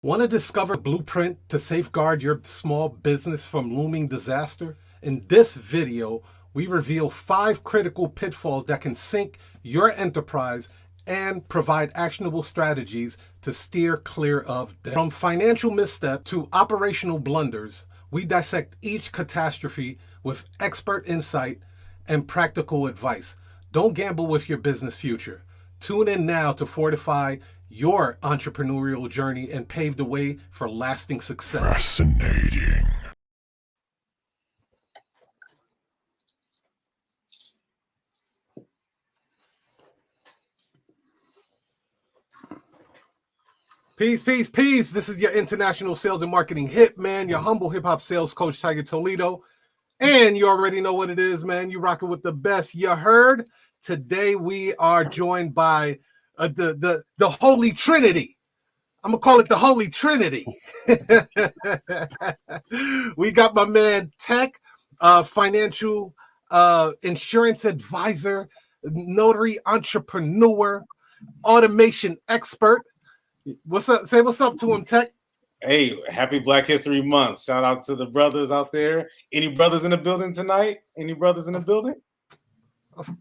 Want to discover a blueprint to safeguard your small business from looming disaster? In this video, we reveal 5 critical pitfalls that can sink your enterprise and provide actionable strategies to steer clear of them. From financial misstep to operational blunders, we dissect each catastrophe with expert insight and practical advice. Don't gamble with your business future. Tune in now to fortify your entrepreneurial journey and pave the way for lasting success. Fascinating. Peace, peace, peace. This is your international sales and marketing hitman, your humble hip hop sales coach, Tiger Toledo. And you already know what it is, man. You rocking with the best. You heard? Today we are joined by the Holy Trinity. I'm gonna call it the Holy Trinity. We got my man TEKK, financial insurance advisor, notary entrepreneur, automation expert. What's up? Say what's up to him, TEKK. Hey, happy Black History Month. Shout out to the brothers out there. Any brothers in the building tonight? Any brothers in the building?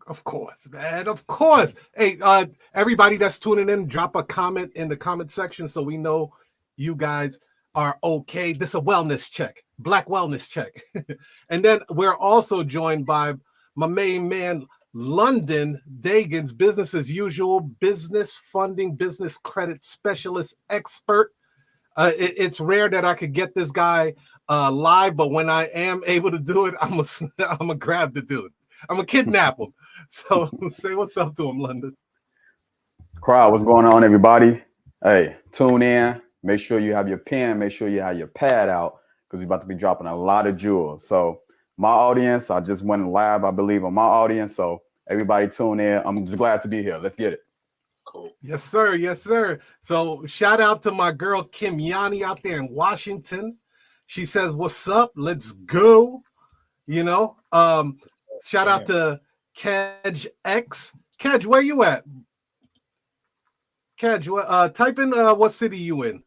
Of course, man. Of course. Hey, everybody that's tuning in, drop a comment in the comment section so we know you guys are okay. This is a wellness check, Black wellness check. And then we're also joined by my main man, London DAGANS, business as usual, business funding, business credit specialist expert. It's rare that I could get this guy live, but when I am able to do it, I'm gonna grab the dude. I'm gonna kidnap him. So say what's up to him, London. Crowd, what's going on, everybody? Hey, tune in. Make sure you have your pen. Make sure you have your pad out because we're about to be dropping a lot of jewels. So my audience, I just went live, I believe, on my audience. So everybody tune in. I'm just glad to be here. Let's get it. Cool. Yes, sir. Yes, sir. So shout out to my girl Kim Yanni out there in Washington. She says, "What's up? Let's go." You know, shout out to Kedge X. Kedge, where you at? Kedge, type in what city you in.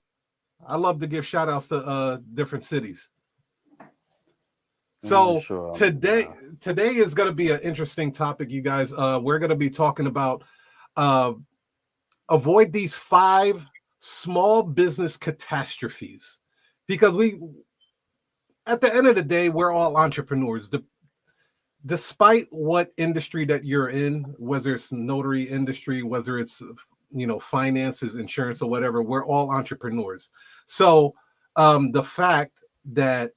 I love to give shout outs to different cities. So Sure. today is going to be an interesting topic, you guys. We're going to be talking about avoid these 5 small business catastrophes, because at the end of the day, we're all entrepreneurs. Despite what industry that you're in, whether it's notary industry, whether it's finances, insurance, or whatever, we're all entrepreneurs. So the fact that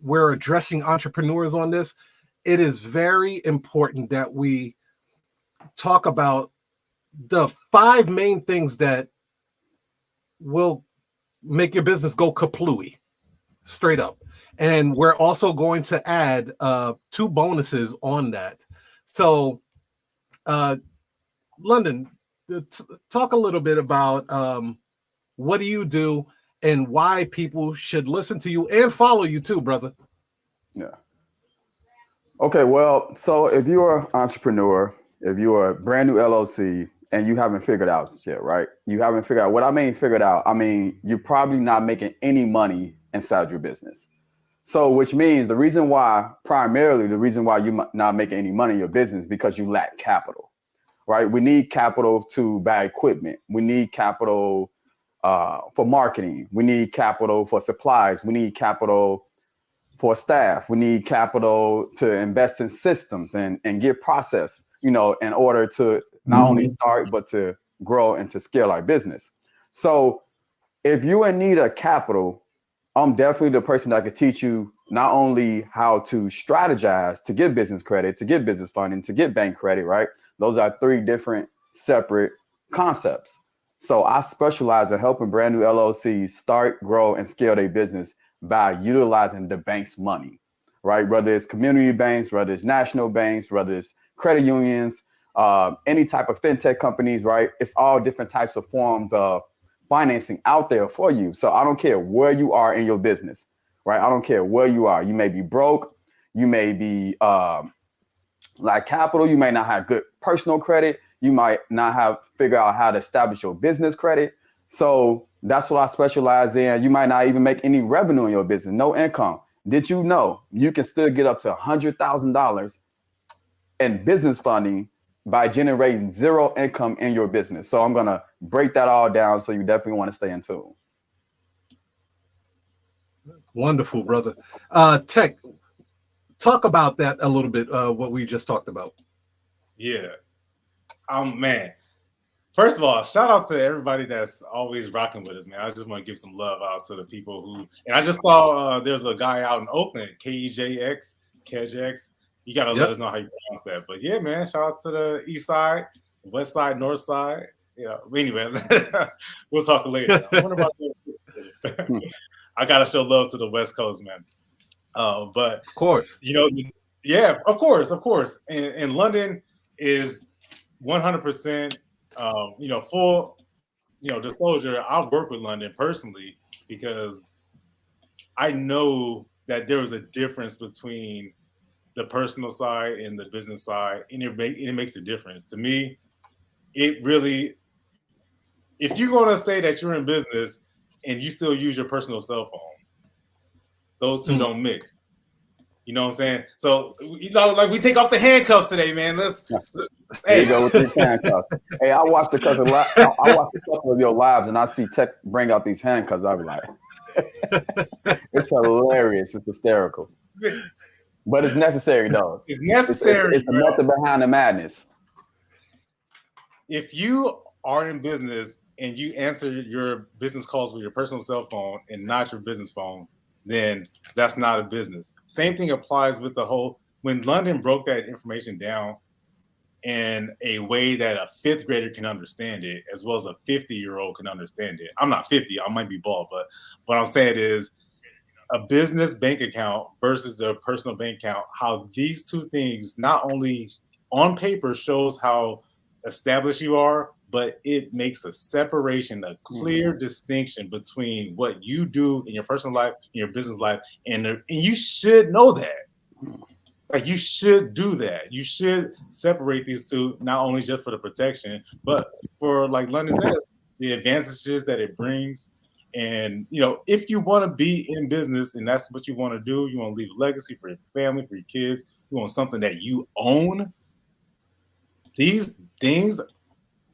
we're addressing entrepreneurs on this, it is very important that we talk about the 5 main things that will make your business go kaplooey, straight up. And we're also going to add 2 bonuses on that. So, London, talk a little bit about what do you do and why people should listen to you and follow you too, brother. Yeah. Okay, well, so if you're an entrepreneur, if you're a brand new LLC and you haven't figured out yet, right? You haven't figured out. What I mean figured out, I mean, you're probably not making any money inside your business. So which means primarily the reason why you're not making any money in your business because you lack capital, right? We need capital to buy equipment. We need capital for marketing. We need capital for supplies. We need capital for staff. We need capital to invest in systems and get process, in order to not only start, but to grow and to scale our business. So if you're in need of capital, I'm definitely the person that could teach you not only how to strategize to get business credit, to get business funding, to get bank credit, right? Those are 3 different separate concepts. So I specialize in helping brand new LLCs start, grow, and scale their business by utilizing the bank's money, right? Whether it's community banks, whether it's national banks, whether it's credit unions, any type of fintech companies, right? It's all different types of forms of financing out there for you. So I don't care where you are in your business, right? I don't care where you are. You may be broke. You may be like capital. You may not have good personal credit. You might not have figured out how to establish your business credit. So that's what I specialize in. You might not even make any revenue in your business, no income. Did you know you can still get up to $100,000 in business funding by generating zero income in your business? So I'm going to break that all down. So you definitely want to stay in tune. Wonderful, brother. TEKK, talk about that a little bit, what we just talked about. Yeah. Man. First of all, shout out to everybody that's always rocking with us, man. I just want to give some love out to the people who, and I just saw there's a guy out in Oakland, KEJX, KEJX. You got to let us know how you pronounce that. But yeah, man, shout out to the east side, west side, north side. Yeah, anyway, we'll talk later. I wonder about I got to show love to the West Coast, man. But of course, you know, yeah, of course. And London is 100%. You know, full, you know, disclosure. I've worked with London personally because I know that there was a difference between the personal side and the business side, and it makes a difference to me. It really, if you're gonna say that you're in business and you still use your personal cell phone, those two don't mix. You know what I'm saying? So, you know, like we take off the handcuffs today, man. There you go with these handcuffs. Hey, I watched a couple of your lives, and I see TEKK bring out these handcuffs. I be like, it's hilarious. It's hysterical. But it's necessary, though. It's necessary. It's the method behind the madness. If you are in business and you answer your business calls with your personal cell phone and not your business phone, then that's not a business. Same thing applies with the whole, when London broke that information down in a way that a 5th grader can understand it, as well as a 50-year-old can understand it. I'm not 50, I might be bald, but what I'm saying is a business bank account versus a personal bank account, how these two things not only on paper shows how established you are, but it makes a separation, a clear distinction between what you do in your personal life, in your business life, and you should know that. Like, you should do that. You should separate these two, not only just for the protection, but for, like London says, the advantages that it brings. And, you know, if you want to be in business and that's what you want to do, you want to leave a legacy for your family, for your kids, you want something that you own, these things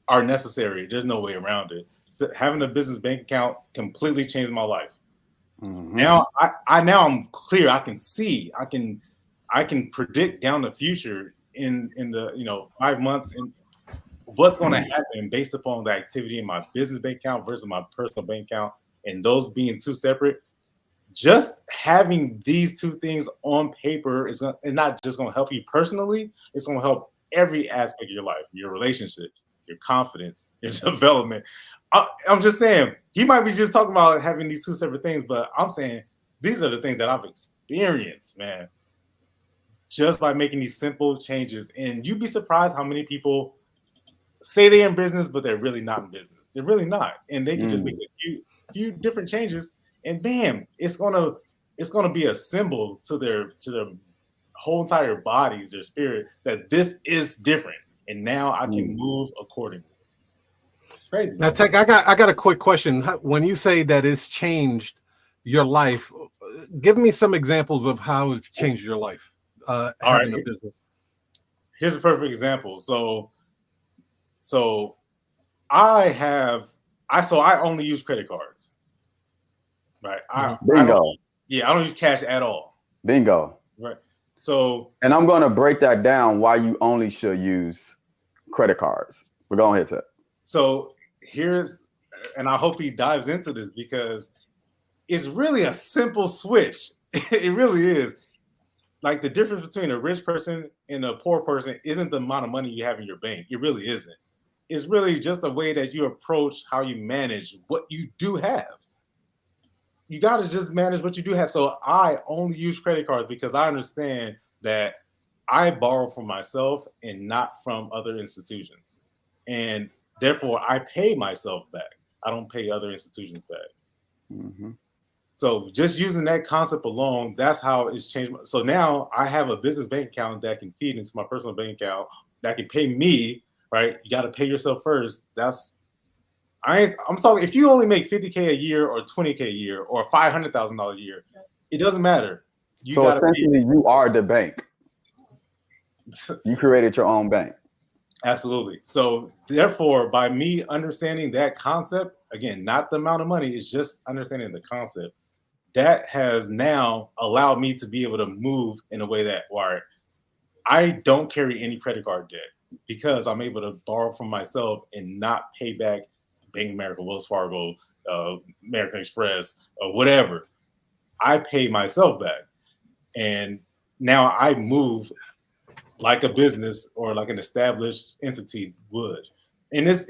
are necessary. There's no way around it. So having a business bank account completely changed my life. Now I'm clear. I can see. I can predict down the future in the 5 months and what's going to happen based upon the activity in my business bank account versus my personal bank account, and those being two separate. Just having these two things on paper is not just going to help you personally. It's going to help every aspect of your life, your relationships, your confidence, your development. I'm just saying, he might be just talking about having these two separate things, but I'm saying these are the things that I've experienced, man, just by making these simple changes. And you'd be surprised how many people say they're in business, but they're really not in business. They're really not. And they can just make a few different changes, and bam, it's gonna be a symbol to their whole entire bodies, their spirit, that this is different, and now I can move accordingly. It's crazy. Now, TEKK, I got a quick question. When you say that it's changed your life, give me some examples of how it's changed your life. Having a business. Here's a perfect example. So I only use credit cards. Right. Bingo. I don't use cash at all. Bingo. Right. So, and I'm going to break that down why you only should use credit cards. We're going to hit that. So and I hope he dives into this because it's really a simple switch. It really is. Like, the difference between a rich person and a poor person isn't the amount of money you have in your bank. It really isn't. It's really just the way that you approach how you manage what you do have. You got to just manage what you do have. So I only use credit cards because I understand that I borrow from myself and not from other institutions. And therefore, I pay myself back. I don't pay other institutions back. So just using that concept alone, that's how it's changed. So now I have a business bank account that can feed into my personal bank account that can pay me, right? You got to pay yourself first. I'm talking if you only make $50K a year or $20K a year or $500,000 a year, it doesn't matter. You So gotta essentially, you are the bank. You created your own bank. Absolutely. So therefore, by me understanding that concept, again, not the amount of money, it's just understanding the concept. That has now allowed me to be able to move in a way that where I don't carry any credit card debt because I'm able to borrow from myself and not pay back Bank of America, Wells Fargo, American Express, or whatever. I pay myself back. And now I move like a business or like an established entity would. And it's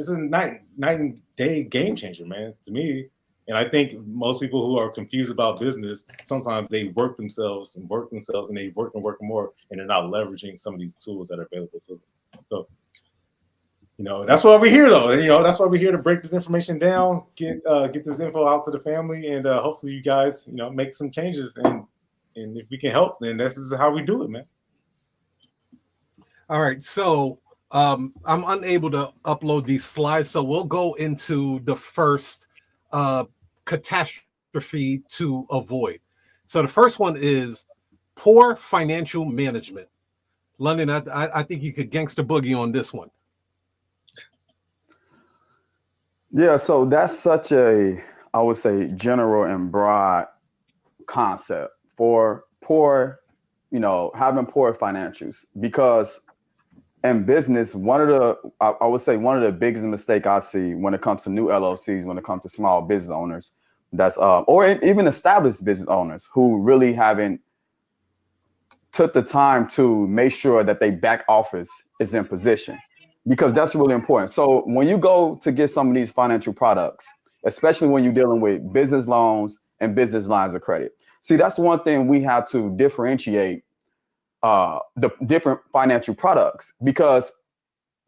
a night and day game changer, man, to me. And I think most people who are confused about business, sometimes they work themselves and they work more, and they're not leveraging some of these tools that are available to them. So, that's why we're here, though. And, that's why we're here to break this information down, get this info out to the family, and hopefully you guys, make some changes. And if we can help, then this is how we do it, man. All right, so I'm unable to upload these slides, so we'll go into the first catastrophe to avoid. So the first one is poor financial management. London, I think you could gangster boogie on this one. Yeah, so that's such a, I would say, general and broad concept for poor, having poor financials. Because in business, I would say one of the biggest mistakes I see when it comes to new LLCs, when it comes to small business owners, that's or even established business owners who really haven't took the time to make sure that they back office is in position, because that's really important. So when you go to get some of these financial products, especially when you're dealing with business loans and business lines of credit, see, that's one thing we have to differentiate the different financial products, because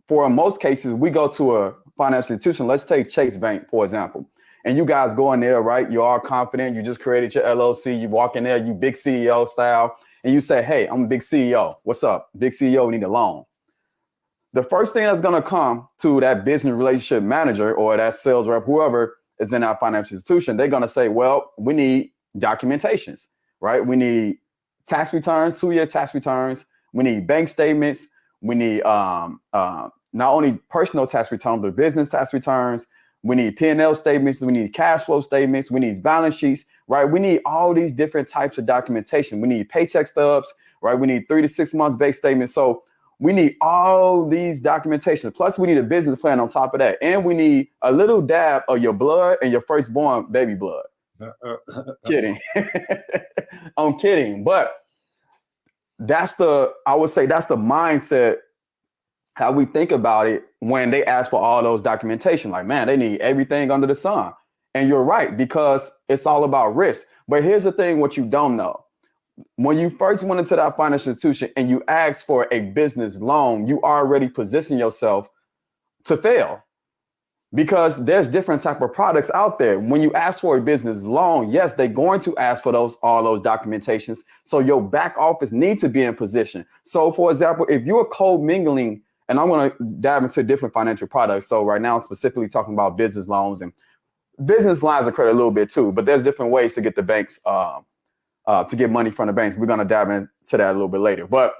for most cases, we go to a financial institution. Let's take Chase Bank, for example. And you guys go in there, right? You are confident. You just created your LLC. You walk in there, you big CEO style, and you say, hey, I'm a big CEO. What's up? Big CEO, we need a loan. The first thing that's going to come to that business relationship manager or that sales rep, whoever is in our financial institution, they're going to say, well, we need documentations, right? We need tax returns, 2-year tax returns. We need bank statements. We need not only personal tax returns, but business tax returns. We need P&L statements. We need cash flow statements. We need balance sheets, right? We need all these different types of documentation. We need paycheck stubs, right? We need 3 to 6 months bank statements. So we need all these documentations. Plus, we need a business plan on top of that. And we need a little dab of your blood and your firstborn baby blood. Kidding. I'm kidding. But I would say that's the mindset, how we think about it when they ask for all those documentation. Like, man, they need everything under the sun. And you're right, because it's all about risk. But here's the thing, what you don't know. When you first went into that financial institution and you asked for a business loan, you already position yourself to fail, because there's different type of products out there. When you ask for a business loan, yes, they're going to ask for all those documentations. So your back office needs to be in position. So for example, if you're co-mingling, and I'm going to dive into different financial products. So right now I'm specifically talking about business loans and business lines of credit a little bit too, but there's different ways to get the banks, to get money from the banks. We're going to dive into that a little bit later. But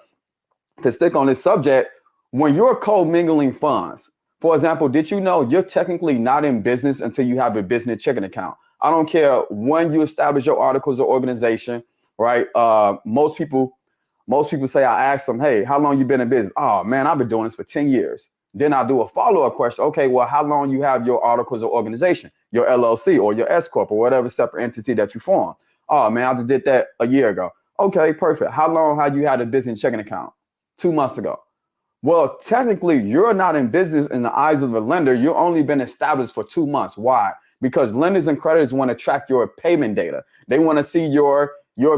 to stick on this subject, when you're co-mingling funds, for example, did you know you're technically not in business until you have a business checking account? I don't care when you establish your articles of organization, right? Most people say, I ask them, hey, how long you been in business? Oh man, I've been doing this for 10 years. Then I do a follow-up question. Okay, well, how long you have your articles of organization, your LLC or your S Corp or whatever separate entity that you form? Oh man, I just did that a year ago. Okay, perfect. How long have you had a business checking account? 2 months ago. Well, technically, you're not in business in the eyes of the lender. You've only been established for 2 months. Why? Because lenders and creditors want to track your payment data. They want to see your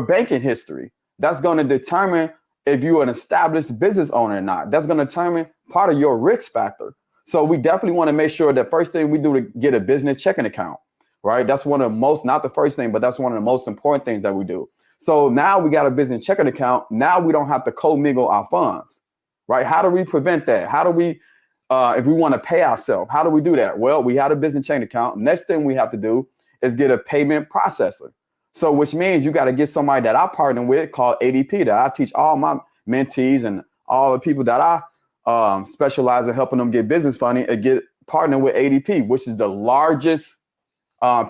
banking history. That's going to determine if you're an established business owner or not. That's going to determine part of your risk factor. So we definitely want to make sure that first thing we do to get a business checking account, right? That's one of the most, not the first thing, but that's one of the most important things that we do. So now we got a business checking account. Now we don't have to commingle our funds, right? How do we prevent that? How do we if we want to pay ourselves, how do we do that? Well, we have a business chain account. Next thing we have to do is get a payment processor. So which means you got to get somebody that I partner with called ADP, that I teach all my mentees and all the people that I specialize in helping them get business funding and get partnered with ADP, which is the largest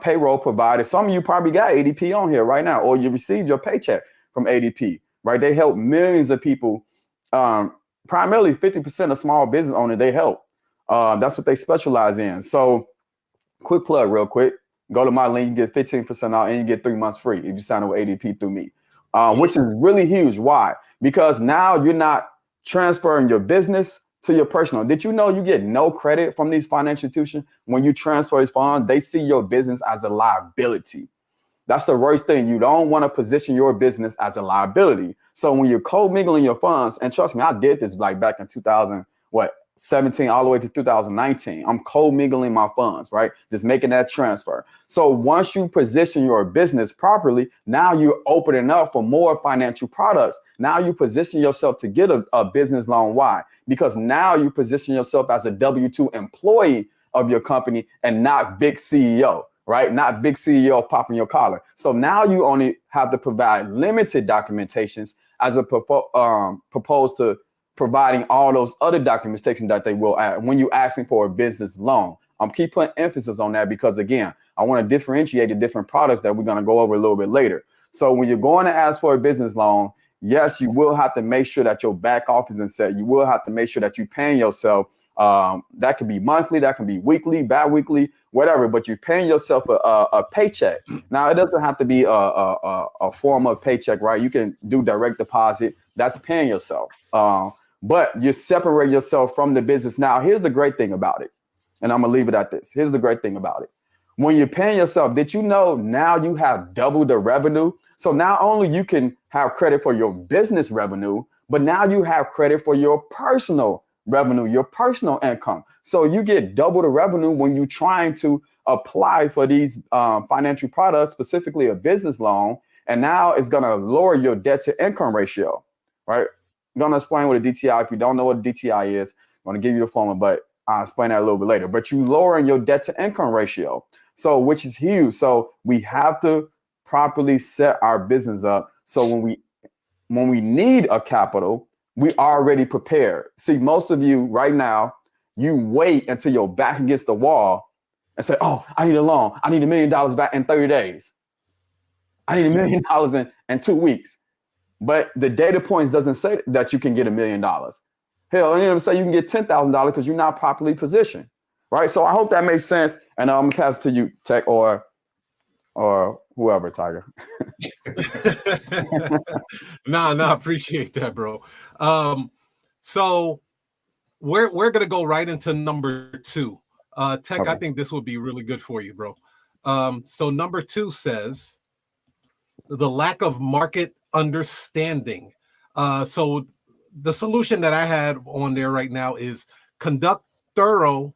payroll provider. Some of you probably got ADP on here right now, or you received your paycheck from ADP, right? They help millions of people. Primarily 50% of small business owners, they help. That's what they specialize in. So quick plug real quick. Go to my link, you get 15% off and you get 3 months free if you sign up with ADP through me, which is really huge. Why? Because now you're not transferring your business to your personal. Did you know you get no credit from these financial institutions when you transfer these funds? They see your business as a liability. That's the worst thing. You don't want to position your business as a liability. So when you're co-mingling your funds, and trust me, I did this like back in 2017 all the way to 2019. I'm co-mingling my funds, right? Just making that transfer. So once you position your business properly, now you're opening up for more financial products. Now you position yourself to get a business loan. Why? Because now you position yourself as a W-2 employee of your company and not big CEO. Right? Not big CEO popping your collar. So now you only have to provide limited documentations as opposed to providing all those other documentation that they will add when you're asking for a business loan. I'm keep putting emphasis on that because, again, I want to differentiate the different products that we're going to go over a little bit later. So when you're going to ask for a business loan, yes, you will have to make sure that your back office is set. You will have to make sure that you're paying yourself. That can be monthly, that can be weekly, bi-weekly, whatever, but you're paying yourself a paycheck. Now, it doesn't have to be a form of paycheck, right? You can do direct deposit. That's paying yourself. But you separate yourself from the business. Now, here's the great thing about it. And I'm going to leave it at this. Here's the great thing about it. When you're paying yourself, did you know now you have double the revenue? So not only you can have credit for your business revenue, but now you have credit for your personal revenue, your personal income. So you get double the revenue when you're trying to apply for these financial products, specifically a business loan. And now it's going to lower your debt to income ratio, right? I'm going to explain what a DTI, if you don't know what a DTI is, I'm going to give you the formula, but I'll explain that a little bit later. But you lowering your debt to income ratio, so which is huge. So we have to properly set our business up. So when we need a capital, we already prepared. See, most of you right now, you wait until your back against the wall and say, oh, I need a loan. I need $1 million back in 30 days. I need $1 million in 2 weeks. But the data points doesn't say that you can get $1 million. Hell, I didn't say you can get $10,000 because you're not properly positioned, right? So I hope that makes sense. And I'm gonna pass it to you, TEKK, or whoever, Tiger. No, appreciate that, bro. So we're gonna go right into number 2. TEKK, okay. I think this would be really good for you, bro. So number 2 says the lack of market understanding. So the solution that I had on there right now is conduct thorough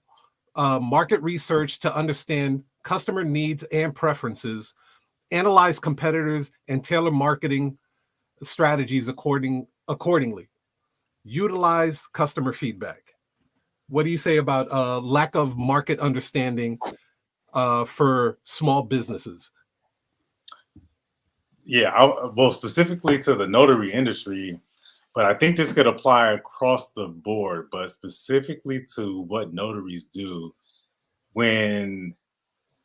market research to understand customer needs and preferences, analyze competitors, and tailor marketing strategies accordingly. Utilize customer feedback. What do you say about lack of market understanding for small businesses? Yeah, well, specifically to the notary industry, but I think this could apply across the board, but specifically to what notaries do. When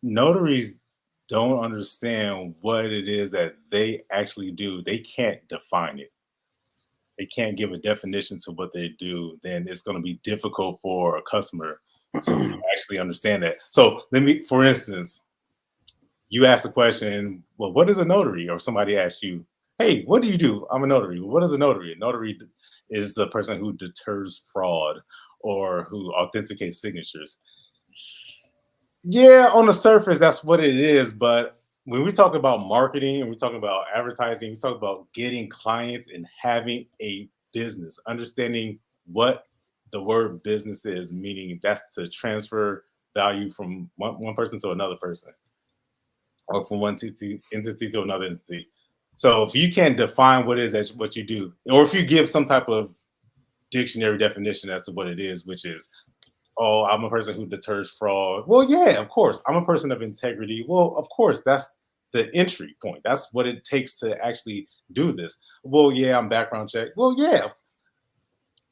notaries don't understand what it is that they actually do, they can't define it. They can't give a definition to what they do, then it's going to be difficult for a customer to actually understand that. So for instance, you ask the question, well, what is a notary? Or somebody asks you, hey, what do you do? I'm a notary. Well, what is a notary? A notary is the person who deters fraud or who authenticates signatures. Yeah, on the surface, that's what it is. But when we talk about marketing and we talk about advertising, we talk about getting clients and having a business, understanding what the word business is, meaning that's to transfer value from one person to another person, or from one entity to another entity. So if you can't define what it is what you do, or if you give some type of dictionary definition as to what it is, which is oh, I'm a person who deters fraud. Well, yeah, of course. I'm a person of integrity. Well, of course, that's the entry point. That's what it takes to actually do this. Well, yeah, I'm background check. Well, yeah,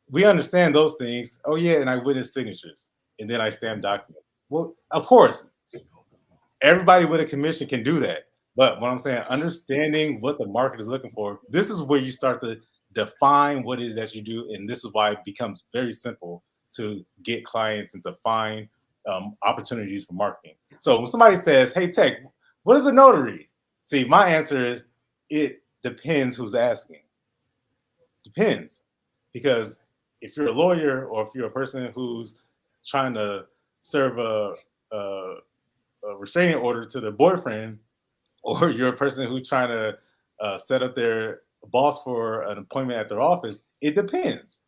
we understand those things. Oh, yeah, and I witness signatures, and then I stamp documents. Well, of course, everybody with a commission can do that. But what I'm saying, understanding what the market is looking for, this is where you start to define what it is that you do. And this is why it becomes very simple to get clients and to find opportunities for marketing. So when somebody says, hey, TEKK, what is a notary? See, my answer is it depends who's asking. Depends. Because if you're a lawyer or if you're a person who's trying to serve a restraining order to their boyfriend, or you're a person who's trying to set up their boss for an appointment at their office, it depends.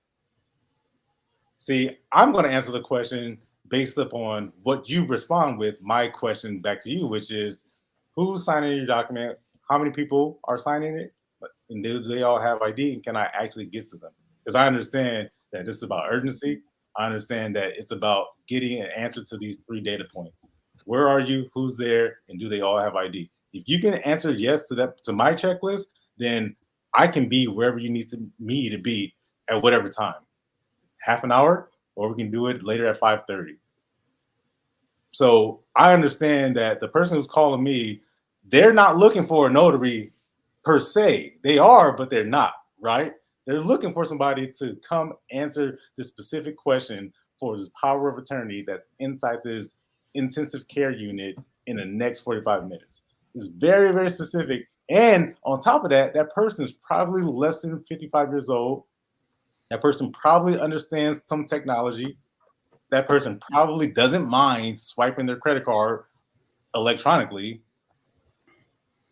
See, I'm going to answer the question based upon what you respond with. My question back to you, which is, who's signing your document? How many people are signing it? And do they all have ID? And can I actually get to them? Because I understand that this is about urgency. I understand that it's about getting an answer to these 3 data points. Where are you? Who's there? And do they all have ID? If you can answer yes to that, to my checklist, then I can be wherever you need me to be at whatever time. Half an hour, or we can do it later at 5:30. So I understand that the person who's calling me, they're not looking for a notary per se. They are, but they're not, right? They're looking for somebody to come answer this specific question for this power of attorney that's inside this intensive care unit in the next 45 minutes. It's very, very specific. And on top of that, that person is probably less than 55 years old. That person probably understands some technology. That person probably doesn't mind swiping their credit card electronically.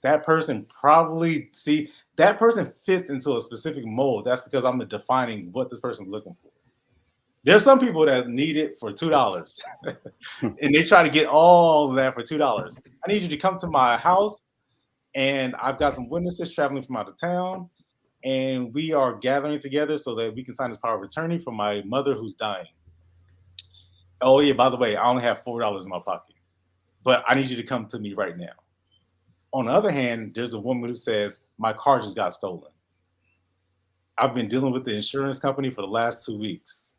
That person probably, see, that person fits into a specific mold. That's because I'm defining what this person's looking for. There's some people that need it for $2 and they try to get all of that for $2. I need you to come to my house and I've got some witnesses traveling from out of town and we are gathering together so that we can sign this power of attorney for my mother who's dying. Oh yeah, by the way, I only have $4 in my pocket, but I need you to come to me right now. On the other hand, there's a woman who says, my car just got stolen. I've been dealing with the insurance company for the last 2 weeks.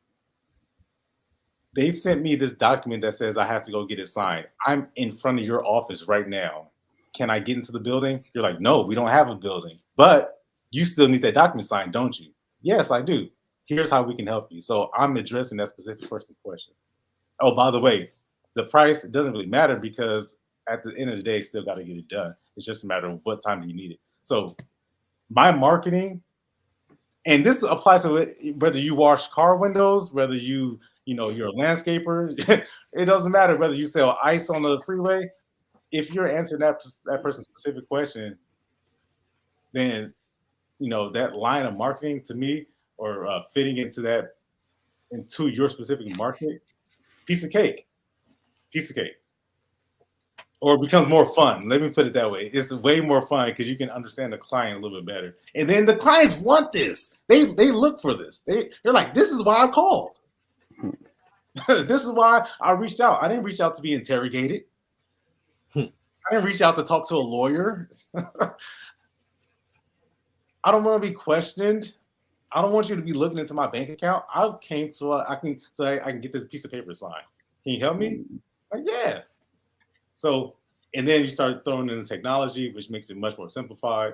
They've sent me this document that says I have to go get it signed. I'm in front of your office right now. Can I get into the building? You're like, no, we don't have a building, but you still need that document signed, don't you? Yes, I do. Here's how we can help you. So I'm addressing that specific person's question. Oh, by the way, the price, it doesn't really matter because at the end of the day, still got to get it done. It's just a matter of what time do you need it. So my marketing, and this applies to it, whether you wash car windows, whether you're a landscaper, it doesn't matter whether you sell ice on the freeway. If you're answering that person's specific question, then that line of marketing to me, or fitting into your specific market, piece of cake, or it becomes more fun. Let me put it that way. It's way more fun because you can understand the client a little bit better. And then the clients want this. They look for this. They're like, this is why I called. This is why I reached out. I didn't reach out to be interrogated. I didn't reach out to talk to a lawyer. I don't want to be questioned. I don't want you to be looking into my bank account. I came so I can get this piece of paper signed. Can you help me? Like, yeah. So, and then you start throwing in the technology, which makes it much more simplified,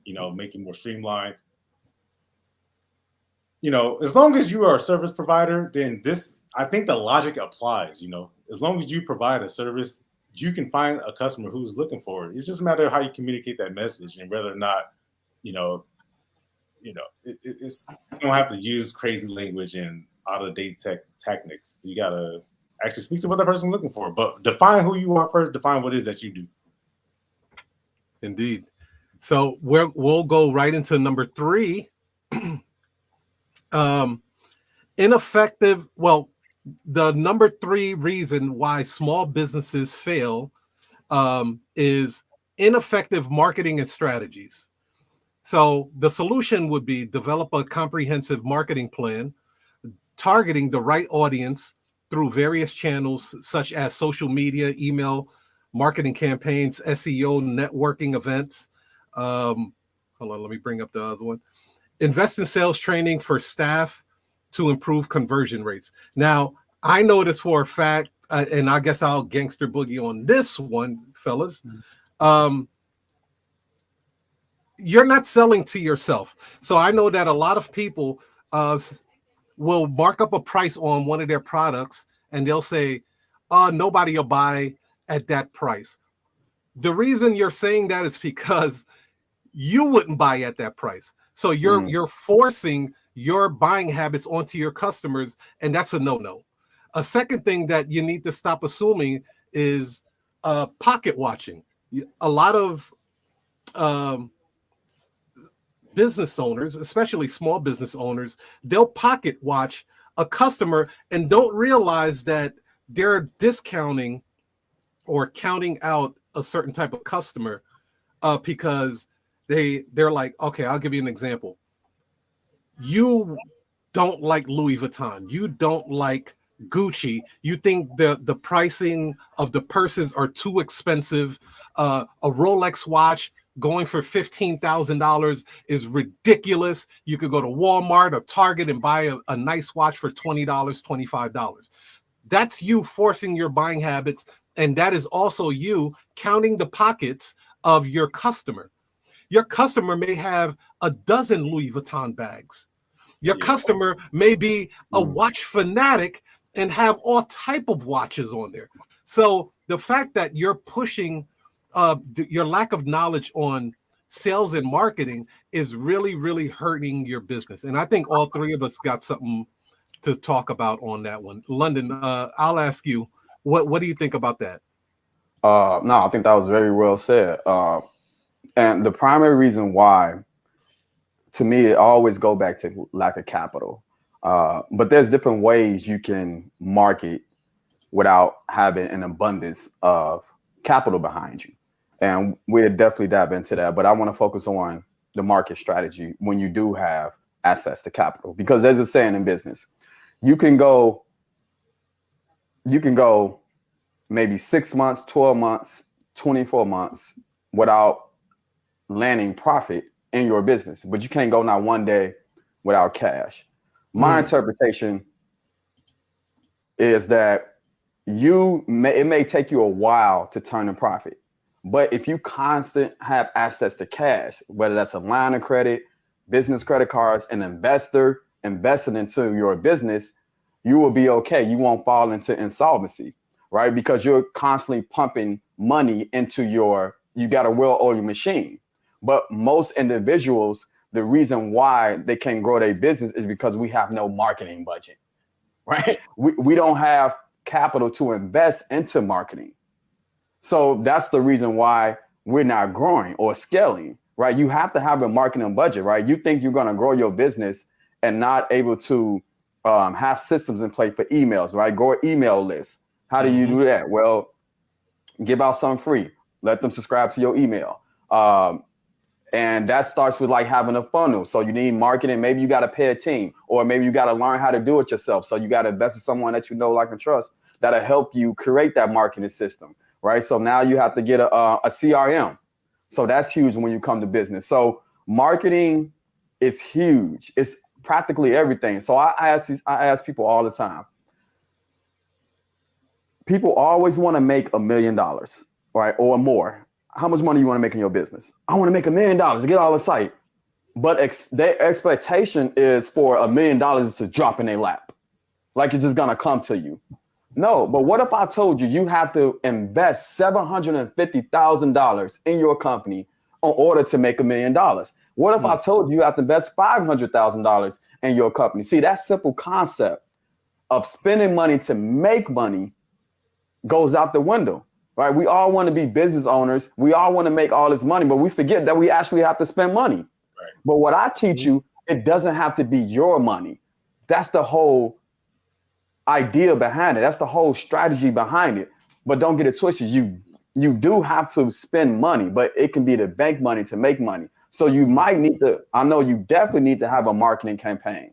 make it more streamlined. As long as you are a service provider, then I think the logic applies, as long as you provide a service, you can find a customer who's looking for it. It's just a matter of how you communicate that message and whether or not, you don't have to use crazy language and out-of-date techniques. You got to actually speak to what the person's looking for, but define who you are first, define what it is that you do. Indeed. So we'll go right into number 3. Ineffective. Well, the number 3 reason why small businesses fail is ineffective marketing and strategies. So the solution would be develop a comprehensive marketing plan, targeting the right audience, through various channels such as social media, email, marketing campaigns, SEO, networking events. Hold on, let me bring up the other one. Invest in sales training for staff to improve conversion rates. Now, I know this for a fact, and I guess I'll gangster boogie on this one, fellas. You're not selling to yourself. So I know that a lot of people will mark up a price on one of their products and they'll say, nobody will buy at that price. The reason you're saying that is because you wouldn't buy at that price. So you're forcing your buying habits onto your customers, and that's a no-no. A second thing that you need to stop assuming is pocket watching. A lot of business owners, especially small business owners, they'll pocket watch a customer and don't realize that they're discounting or counting out a certain type of customer because they're like, okay, I'll give you an example. You don't like Louis Vuitton. You don't like Gucci. You think the pricing of the purses are too expensive. A Rolex watch going for $15,000 is ridiculous. You could go to Walmart or Target and buy a nice watch for $20, $25. That's you forcing your buying habits. And that is also you counting the pockets of your customer. Your customer may have a dozen Louis Vuitton bags. Your customer may be a watch fanatic and have all type of watches on there. So the fact that you're pushing your lack of knowledge on sales and marketing is really, really hurting your business. And I think all three of us got something to talk about on that one. London, I'll ask you, what do you think about that? No, I think that was very well said. And the primary reason why, to me, it always go back to lack of capital. But there's different ways you can market without having an abundance of capital behind you. And we'll definitely dive into that. But I want to focus on the market strategy when you do have access to capital, because there's a saying in business, you can go maybe 6 months, 12 months, 24 months without landing profit in your business, but you can't go not one day without cash. My interpretation is that it may take you a while to turn a profit, but if you constant have access to cash, whether that's a line of credit, business credit cards, an investor investing into your business, you will be okay. You won't fall into insolvency, right? Because you're constantly pumping money into you got a well-oiled machine. But most individuals, the reason why they can't grow their business is because we have no marketing budget, right? We don't have capital to invest into marketing. So that's the reason why we're not growing or scaling, right? You have to have a marketing budget, right? You think you're going to grow your business and not able to have systems in place for emails, right? Grow an email list. How do you do that? Well, give out something free. Let them subscribe to your email. And that starts with like having a funnel. So you need marketing. Maybe you got to pay a team, or maybe you got to learn how to do it yourself. So you got to invest in someone that you know, like, and trust that'll help you create that marketing system, right? So now you have to get a CRM. So that's huge when you come to business. So marketing is huge. It's practically everything. So I ask people all the time. People always want to make $1 million, right, or more. How much money you want to make in your business? I want to make $1 million to get all the site. But their expectation is for $1 million to drop in their lap. Like it's just going to come to you. No, but what if I told you you have to invest $750,000 in your company in order to make $1 million? What if I told you have to invest $500,000 in your company? See, that simple concept of spending money to make money goes out the window. Right? We all want to be business owners. We all want to make all this money, but we forget that we actually have to spend money. Right. But what I teach you, it doesn't have to be your money. That's the whole idea behind it. That's the whole strategy behind it. But don't get it twisted. You do have to spend money, but it can be the bank money to make money. So you definitely need to have a marketing campaign,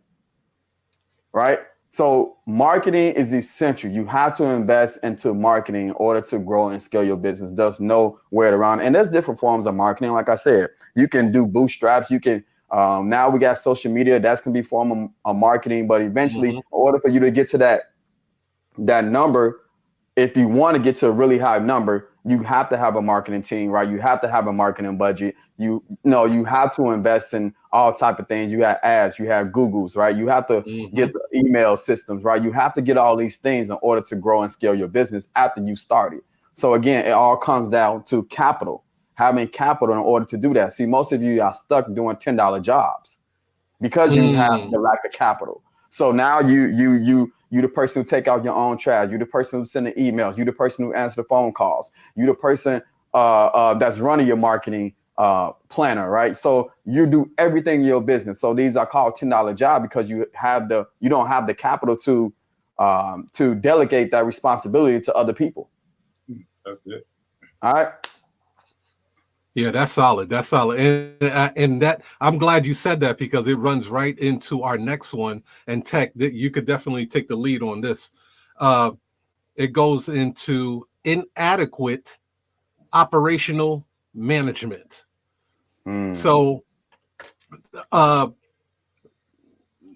right? So marketing is essential. You have to invest into marketing in order to grow and scale your business. There's no way around. And there's different forms of marketing. Like I said, you can do bootstraps. You can now we got social media. That's can be form of marketing. But eventually, in order for you to get to that number, if you want to get to a really high number, you have to have a marketing team, right? You have to have a marketing budget. You have to invest in all type of things. You have ads, you have Googles, right? You have to get the email systems, right? You have to get all these things in order to grow and scale your business after you started. So again, it all comes down to capital, having capital in order to do that. See, most of you are stuck doing $10 jobs because you have the lack of capital. So now you the person who take out your own trash. You the person who send the emails. You the person who answer the phone calls. You the person that's running your marketing planner, right? So you do everything in your business. So these are called $10 job because you don't have the capital to delegate that responsibility to other people. That's good. All right. Yeah, that's solid. That's solid. And that I'm glad you said that because it runs right into our next one. And TEKK, that you could definitely take the lead on this. It goes into inadequate operational management. So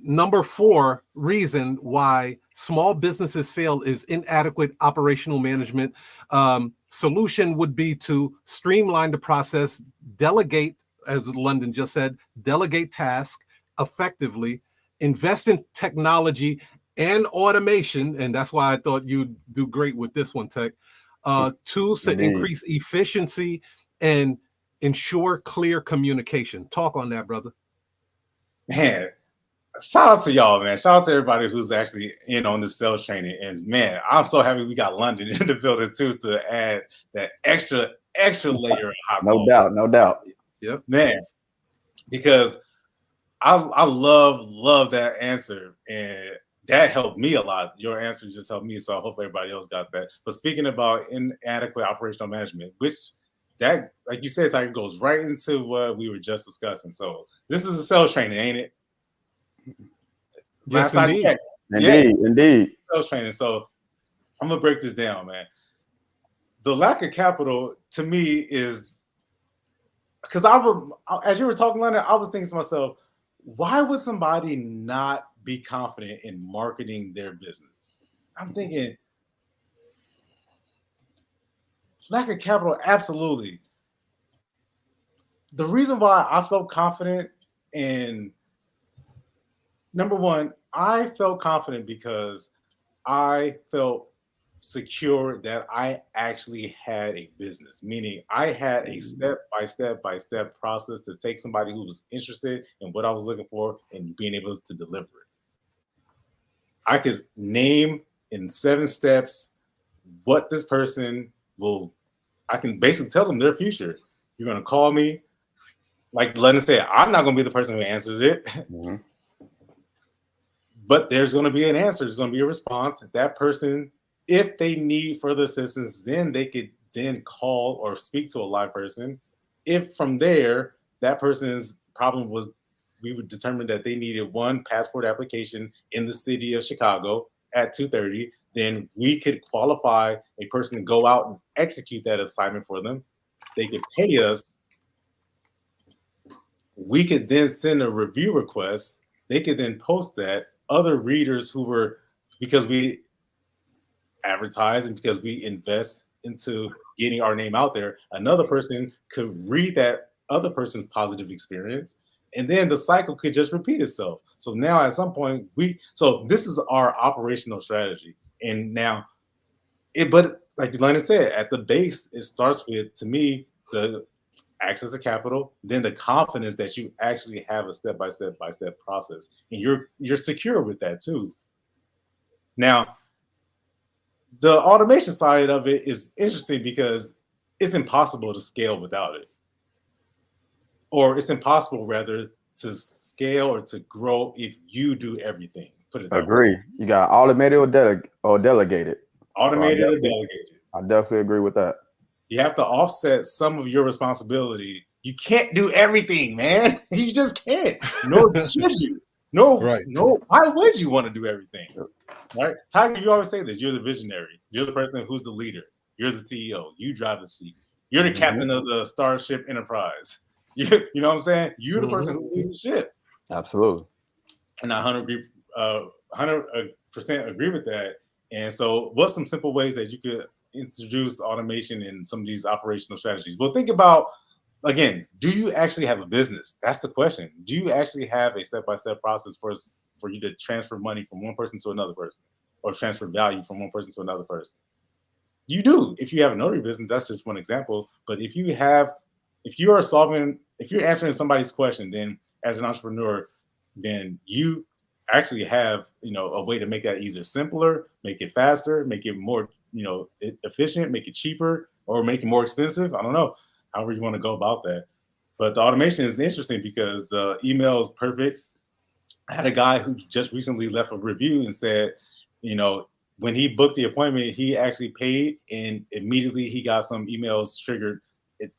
number 4 reason why small businesses fail is inadequate operational management. Solution would be to streamline the process, delegate, as London just said, delegate tasks effectively, invest in technology and automation. And that's why I thought you'd do great with this one, TEKK. Tools to increase efficiency and ensure clear communication. Talk on that, brother. Man, shout out to y'all, man. Shout out to everybody who's actually in on this sales training. And man, I'm so happy we got London in the building too to add that extra layer of hot sauce. No doubt. Yep. Man, because I love that answer. And that helped me a lot. Your answer just helped me. So I hope everybody else got that. But speaking about inadequate operational management, which that, like you said, Tiger, goes right into what we were just discussing. So this is a sales training, ain't it? Yes, indeed. Indeed. Sales training. So I'm gonna break this down, man. The lack of capital to me is because as you were talking, Leonard, I was thinking to myself, why would somebody not be confident in marketing their business? I'm thinking lack of capital, absolutely. The reason why I felt confident in number one, I felt confident because I felt secure that I actually had a business, meaning I had a step-by-step process to take somebody who was interested in what I was looking for and being able to deliver it. I could name in 7 steps what this person will, I can basically tell them their future. You're going to call me. Like Lennon said, I'm not going to be the person who answers it. But there's going to be an answer. There's going to be a response. That person, if they need further assistance, then they could then call or speak to a live person. If from there, that person's problem was, we would determine that they needed 1 passport application in the city of Chicago at 2:30, then we could qualify a person to go out and execute that assignment for them. They could pay us. We could then send a review request. They could then post that. Other readers who were, because we advertise and because we invest into getting our name out there, another person could read that other person's positive experience, and then the cycle could just repeat itself. So now at some point so this is our operational strategy. And now but like Lennon said, at the base, it starts with, to me, the access to capital, then the confidence that you actually have a step-by-step process, and you're secure with that too. Now, the automation side of it is interesting because it's impossible to scale without it, or it's impossible rather to scale or to grow if you do everything. Put it that Agree. way. You got automated or delegated. Automated or delegated. I definitely agree with that. You have to offset some of your responsibility. You can't do everything, man. You just can't. Nor should you. No, Right. no. Why would you want to do everything? Right, Tiger, you always say this. You're the visionary. You're the person who's the leader. You're the CEO. You drive the seat. You're the captain of the Starship Enterprise. You know what I'm saying? You're the person who leads the ship. Absolutely. And I 100% agree with that. And so, what's some simple ways that you could introduce automation in some of these operational strategies? Well, think about, again, do you actually have a business? That's the question. Do you actually have a step-by-step process for you to transfer money from one person to another person, or transfer value from one person to another person? You do. If you have a notary business, that's just one example. But if you're answering somebody's question, then as an entrepreneur, then you actually have, a way to make that either simpler, make it faster, make it more, efficient, make it cheaper, or make it more expensive. I don't know, however you want to go about that. But the automation is interesting because the email is perfect. I had a guy who just recently left a review and said, when he booked the appointment, he actually paid, and immediately he got some emails triggered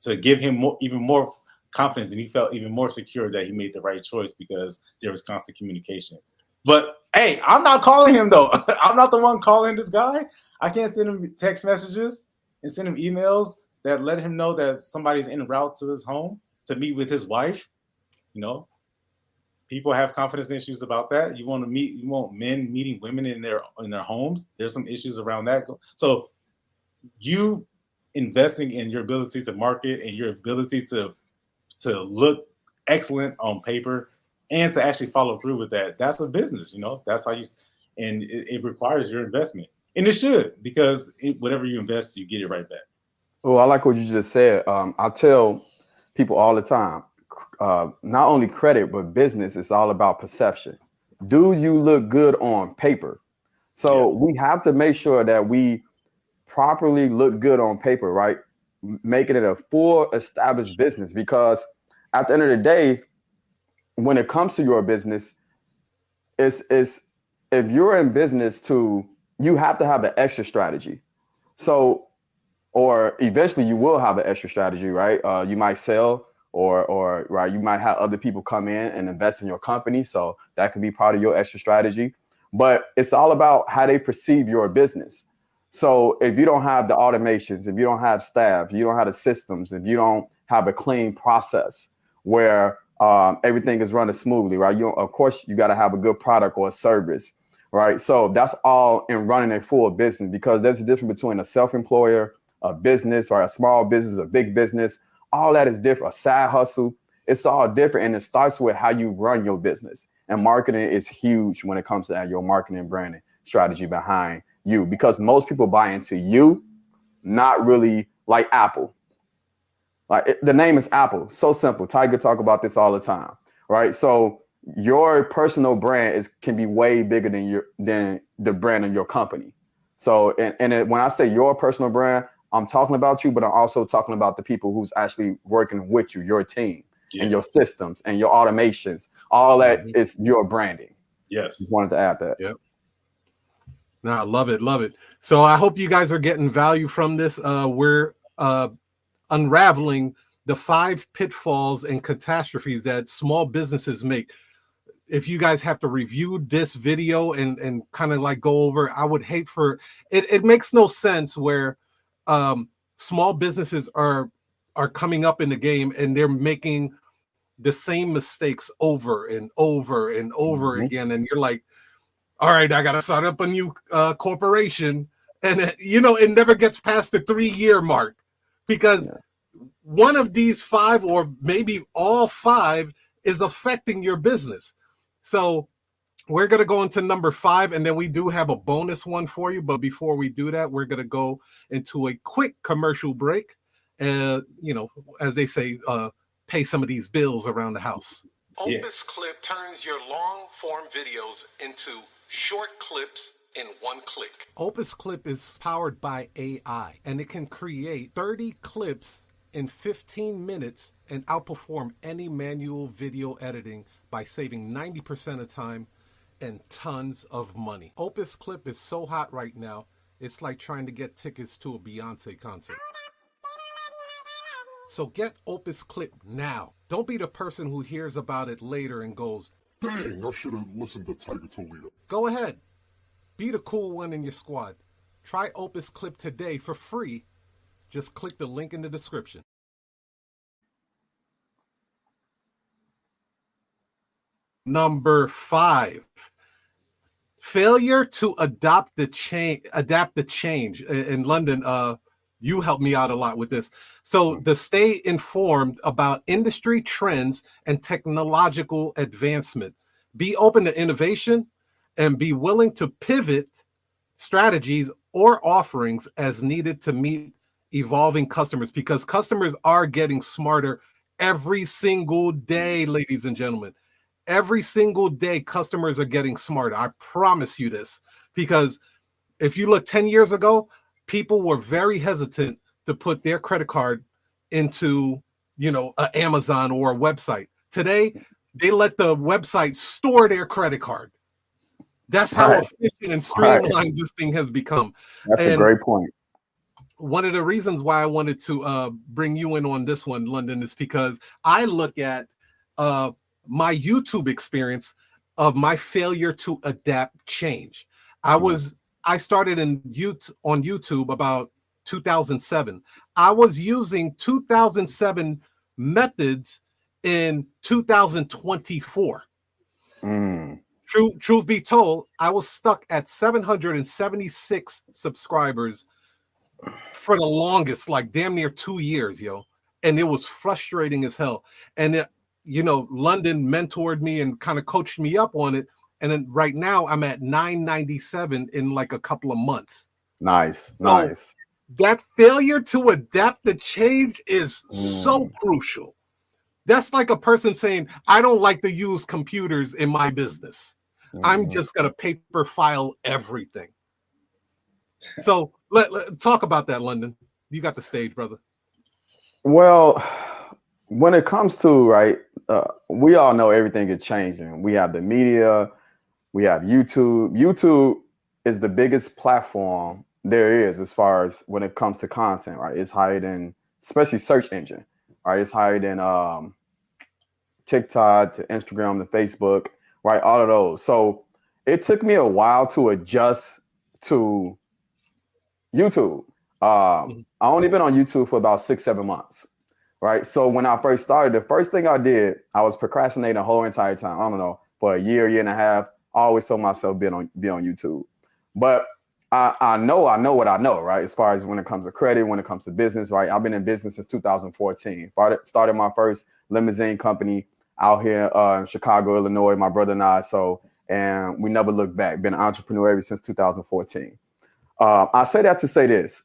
to give him even more confidence, and he felt even more secure that he made the right choice because there was constant communication. But hey, I'm not calling him though. I'm not the one calling this guy. I can't send him text messages and send him emails that let him know that somebody's en route to his home to meet with his wife. People have confidence issues about that. You want men meeting women in their homes. There's some issues around that. So you investing in your ability to market and your ability to look excellent on paper and to actually follow through with that, that's a business. That's how and it requires your investment. And it should, because whatever you invest, you get it right back. Oh, I like what you just said. I tell people all the time, not only credit, but business is all about perception. Do you look good on paper? So we have to make sure that we properly look good on paper, right? Making it a full established business, because at the end of the day, when it comes to your business, it's if you're in business you have to have an extra strategy. So, or eventually you will have an extra strategy, right? You might sell or right, you might have other people come in and invest in your company. So that could be part of your extra strategy. But it's all about how they perceive your business. So if you don't have the automations, if you don't have staff, you don't have the systems, if you don't have a clean process where everything is running smoothly, right? Of course, you got to have a good product or a service, right? So that's all in running a full business, because there's a difference between a self-employer, a business, or a small business, a big business. All that is different. A side hustle, it's all different. And it starts with how you run your business. And marketing is huge when it comes to that, your marketing and branding strategy behind you, because most people buy into you, not really like Apple. The name is Apple. So simple. Tiger talk about this all the time, right? So your personal brand can be way bigger than the brand of your company. So, when I say your personal brand, I'm talking about you, but I'm also talking about the people who's actually working with you, your team, and your systems and your automations. All that is your branding. Yes. Just wanted to add that. Yep. No, I love it. Love it. So I hope you guys are getting value from this. We're unraveling the 5 pitfalls and catastrophes that small businesses make. If you guys have to review this video and kind of like go over, I would hate for it. It makes no sense where small businesses are coming up in the game and they're making the same mistakes over and over and over again. And you're like, all right, I got to start up a new corporation. And, it never gets past the 3-year mark, because one of these 5, or maybe all 5, is affecting your business. So we're going to go into number 5, and then we do have a bonus one for you. But before we do that, we're going to go into a quick commercial break. As they say, pay some of these bills around the house. Opus Clip turns your long form videos into short clips in one click. Opus Clip is powered by AI, and it can create 30 clips in 15 minutes and outperform any manual video editing by saving 90% of time and tons of money. Opus Clip is so hot right now, it's like trying to get tickets to a Beyonce concert. So get Opus Clip now. Don't be the person who hears about it later and goes, Dang, I should have listened to Tiger Toledo. Go ahead. Be the cool one in your squad. Try Opus Clip today for free. Just click the link in the description. Number 5. Failure to adapt the change. In London, you helped me out a lot with this. So to stay informed about industry trends and technological advancement, be open to innovation and be willing to pivot strategies or offerings as needed to meet evolving customers, because customers are getting smarter every single day, ladies and gentlemen. Every single day, customers are getting smarter. I promise you this, because if you look 10 years ago, people were very hesitant to put their credit card into, an Amazon or a website. Today, they let the website store their credit card. That's how efficient and streamlined this thing has become. That's a great point. One of the reasons why I wanted to bring you in on this one, London, is because I look at my YouTube experience of my failure to adapt change. I started on YouTube about 2007. I was using 2007 methods in 2024. Truth be told, I was stuck at 776 subscribers for the longest, like damn near 2 years, yo. And it was frustrating as hell. And London mentored me and kind of coached me up on it. And then right now I'm at 997 in like a couple of months. Nice. That failure to adapt the change is so crucial. That's like a person saying, I don't like to use computers in my business. I'm just going to paper file everything. So let talk about that, London. You got the stage, brother. Well, when it comes to, we all know everything is changing. We have the media, we have YouTube. YouTube is the biggest platform there is as far as when it comes to content, right? It's higher than, especially search engine, right? It's higher than TikTok, to Instagram, to Facebook, right? All of those. So it took me a while to adjust to YouTube. I only been on YouTube for about 6-7 months, right? So when I first started, the first thing I did, I was procrastinating the whole entire time. I don't know, for a year and a half. I always told myself be on YouTube, but I know what I know, right? As far as when it comes to credit, when it comes to business, right? I've been in business since 2014. Started my first limousine company out here in Chicago, Illinois, my brother and I. And we never looked back. Been an entrepreneur ever since 2014. I say that to say this.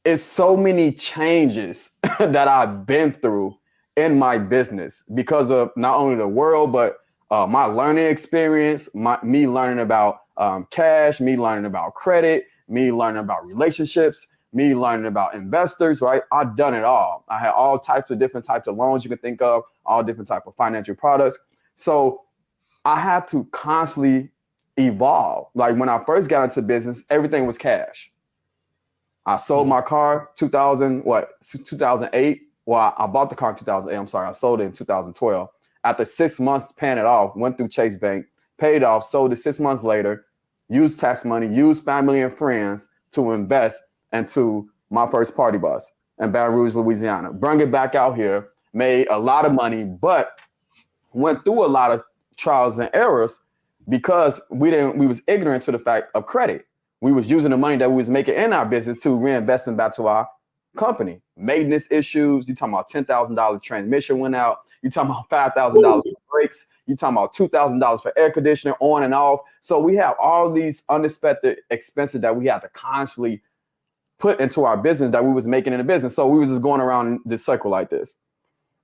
It's so many changes that I've been through in my business because of not only the world, but my learning experience, me learning about cash, me learning about credit, me learning about relationships, me learning about investors, right? I've done it all. I had all types of different types of loans you can think of, all different types of financial products. So I had to constantly evolve. Like when I first got into business, everything was cash. I sold my car 2008. Well, I bought the car in 2008. I'm sorry. I sold it in 2012. After 6 months paying it off, went through Chase Bank, paid off, sold it 6 months later, used tax money, used family and friends to invest into my first party bus in Baton Rouge, Louisiana. Bring it back out here, made a lot of money, but went through a lot of trials and errors because we was ignorant to the fact of credit. We was using the money that we was making in our business to reinvest back to our company. Maintenance issues. You talking about $10,000 transmission went out. You talking about $5,000 for brakes. You talking about $2,000 for air conditioning on and off. So we have all these unexpected expenses that we have to constantly put into our business that we was making in the business. So we was just going around this cycle like this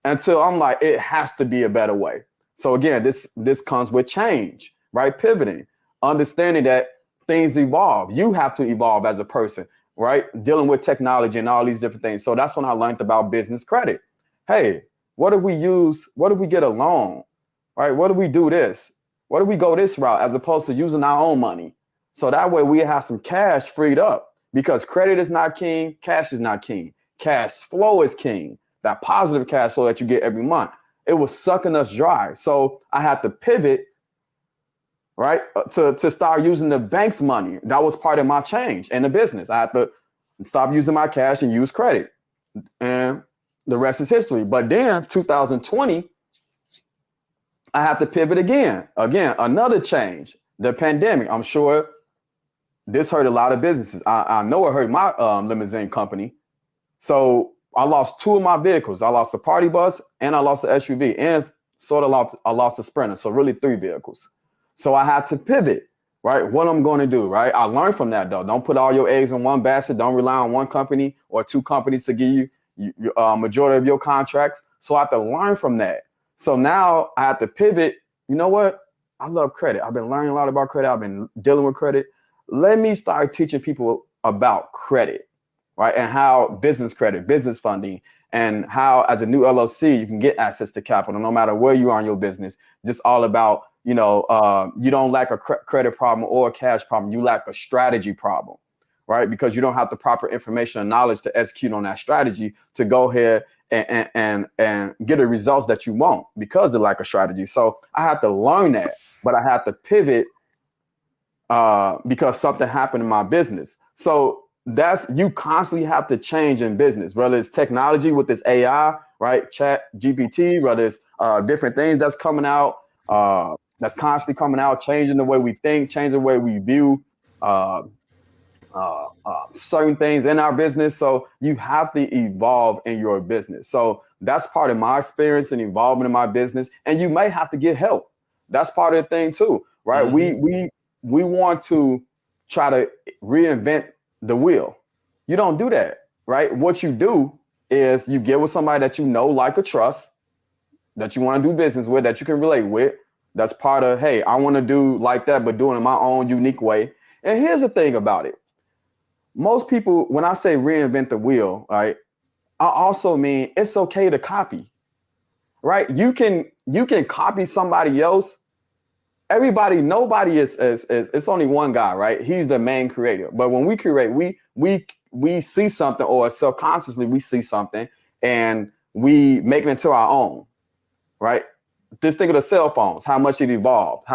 until I'm like, it has to be a better way. So again, this comes with change, right? Pivoting, understanding that things evolve. You have to evolve as a person, right? Dealing with technology and all these different things. So that's when I learned about business credit. Hey, what if we get a loan, right? What if we do this? What if we go this route as opposed to using our own money? So that way we have some cash freed up because credit is not king. Cash is not king. Cash flow is king. That positive cash flow that you get every month. It was sucking us dry. So I had to pivot, right, to start using the bank's money. That was part of my change in the business. I had to stop using my cash and use credit. And the rest is history. But then 2020, I had to pivot again. Again, another change. The pandemic. I'm sure this hurt a lot of businesses. I know it hurt my limousine company. So I lost 2 of my vehicles. I lost the party bus and I lost the SUV, and sort of I lost the Sprinter. So really 3 vehicles. So I had to pivot, right? What I'm going to do, right? I learned from that though. Don't put all your eggs in one basket. Don't rely on one company or 2 companies to give you majority of your contracts. So I have to learn from that. So now I have to pivot. You know what? I love credit. I've been learning a lot about credit. I've been dealing with credit. Let me start teaching people about credit, right? And how business credit, business funding, and how as a new LLC, you can get access to capital no matter where you are in your business. Just all about, you don't lack a credit problem or a cash problem. You lack a strategy problem, right? Because you don't have the proper information and knowledge to execute on that strategy to go ahead and get the results that you want because of the lack of strategy. So I had to learn that, but I had to pivot because something happened in my business. So you constantly have to change in business, whether it's technology with this AI, right? Chat GPT, whether it's different things that's coming out, that's constantly coming out, changing the way we think, changing the way we view certain things in our business. So you have to evolve in your business. So that's part of my experience and involvement in my business. And you may have to get help. That's part of the thing too, right? Mm-hmm. We want to try to reinvent the wheel. You don't do that, right? What you do is you get with somebody that you know, like, or trust, that you want to do business with, that you can relate with. That's part of, hey, I want to do like that, but doing it in my own unique way. And here's the thing about it. Most people, when I say reinvent the wheel, right, I also mean it's okay to copy, right? You can copy somebody else. Nobody is it's only one guy, right? He's the main creator. But when we create, we see something, or subconsciously we see something and we make it into our own, right? Just think of the cell phones, how much it evolved,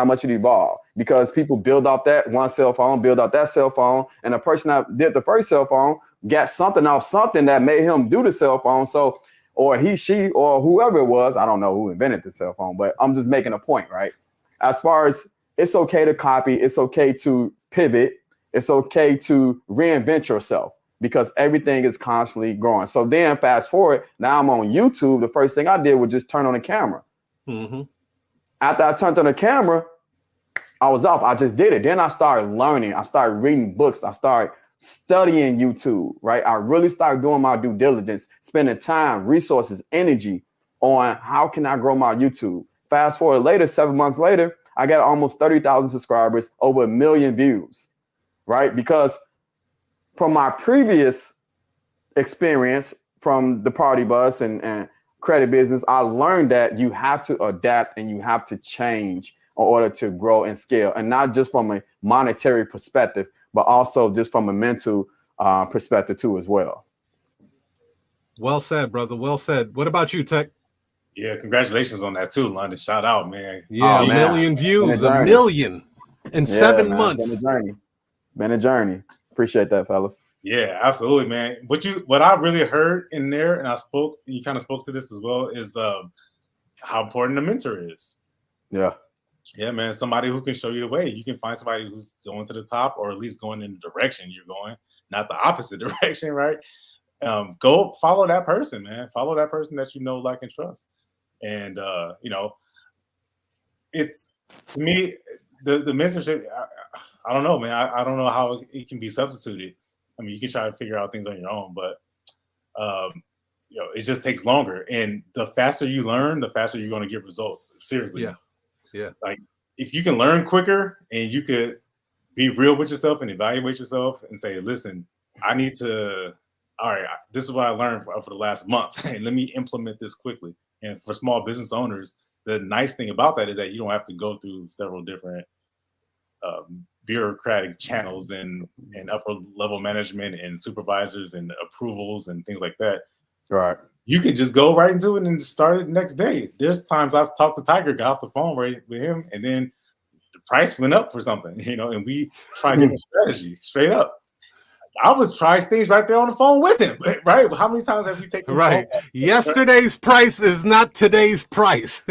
because people build off that one cell phone, build off that cell phone. And the person that did the first cell phone got something off something that made him do the cell phone. So, or he, she, or whoever it was, I don't know who invented the cell phone, but I'm just making a point, right? As far as it's okay to copy, it's okay to pivot, it's okay to reinvent yourself because everything is constantly growing. So then fast forward, now I'm on YouTube. The first thing I did was just turn on the camera. Mm-hmm. After I turned on the camera, I was off. I just did it. Then I started learning. I started reading books. I started studying YouTube, right? I really started doing my due diligence, spending time, resources, energy on how can I grow my YouTube. Fast forward later, 7 months later, I got almost 30,000 subscribers, over 1 million views, right? Because from my previous experience from the party bus and credit business, I learned that you have to adapt and you have to change in order to grow and scale, and not just from a monetary perspective, but also just from a mental perspective too as well. Well said, brother. Well said. What about you, TEKK? Yeah, congratulations on that too, London. Shout out, man. Yeah, 1 million views, 1 million in 7 months. It's been a journey. It's been a journey. Appreciate that, fellas. Yeah, absolutely, man. What I really heard in there, and you kind of spoke to this as well, is how important a mentor is. Yeah. Yeah, man. Somebody who can show you the way. You can find somebody who's going to the top, or at least going in the direction you're going, not the opposite direction, right? Go follow that person, man. Follow that person that you know, like, and trust. And it's, to me, the mentorship, I don't know, man. I don't know how it can be substituted. I mean, you can try to figure out things on your own, but it just takes longer. And the faster you learn, the faster you're going to get results. Seriously. Yeah. Like, if you can learn quicker and you could be real with yourself and evaluate yourself and say, listen, I need to, all right, this is what I learned for the last month, and let me implement this quickly. And for small business owners, the nice thing about that is that you don't have to go through several different bureaucratic channels and upper level management and supervisors and approvals and things like that. Right. You could just go right into it and start it the next day. There's times I've talked to Tiger, got off the phone right with him, and then the price went up for something, and we tried different strategy straight up. I would try things right there on the phone with him, right? How many times have you taken Right. Yesterday's price is not today's price.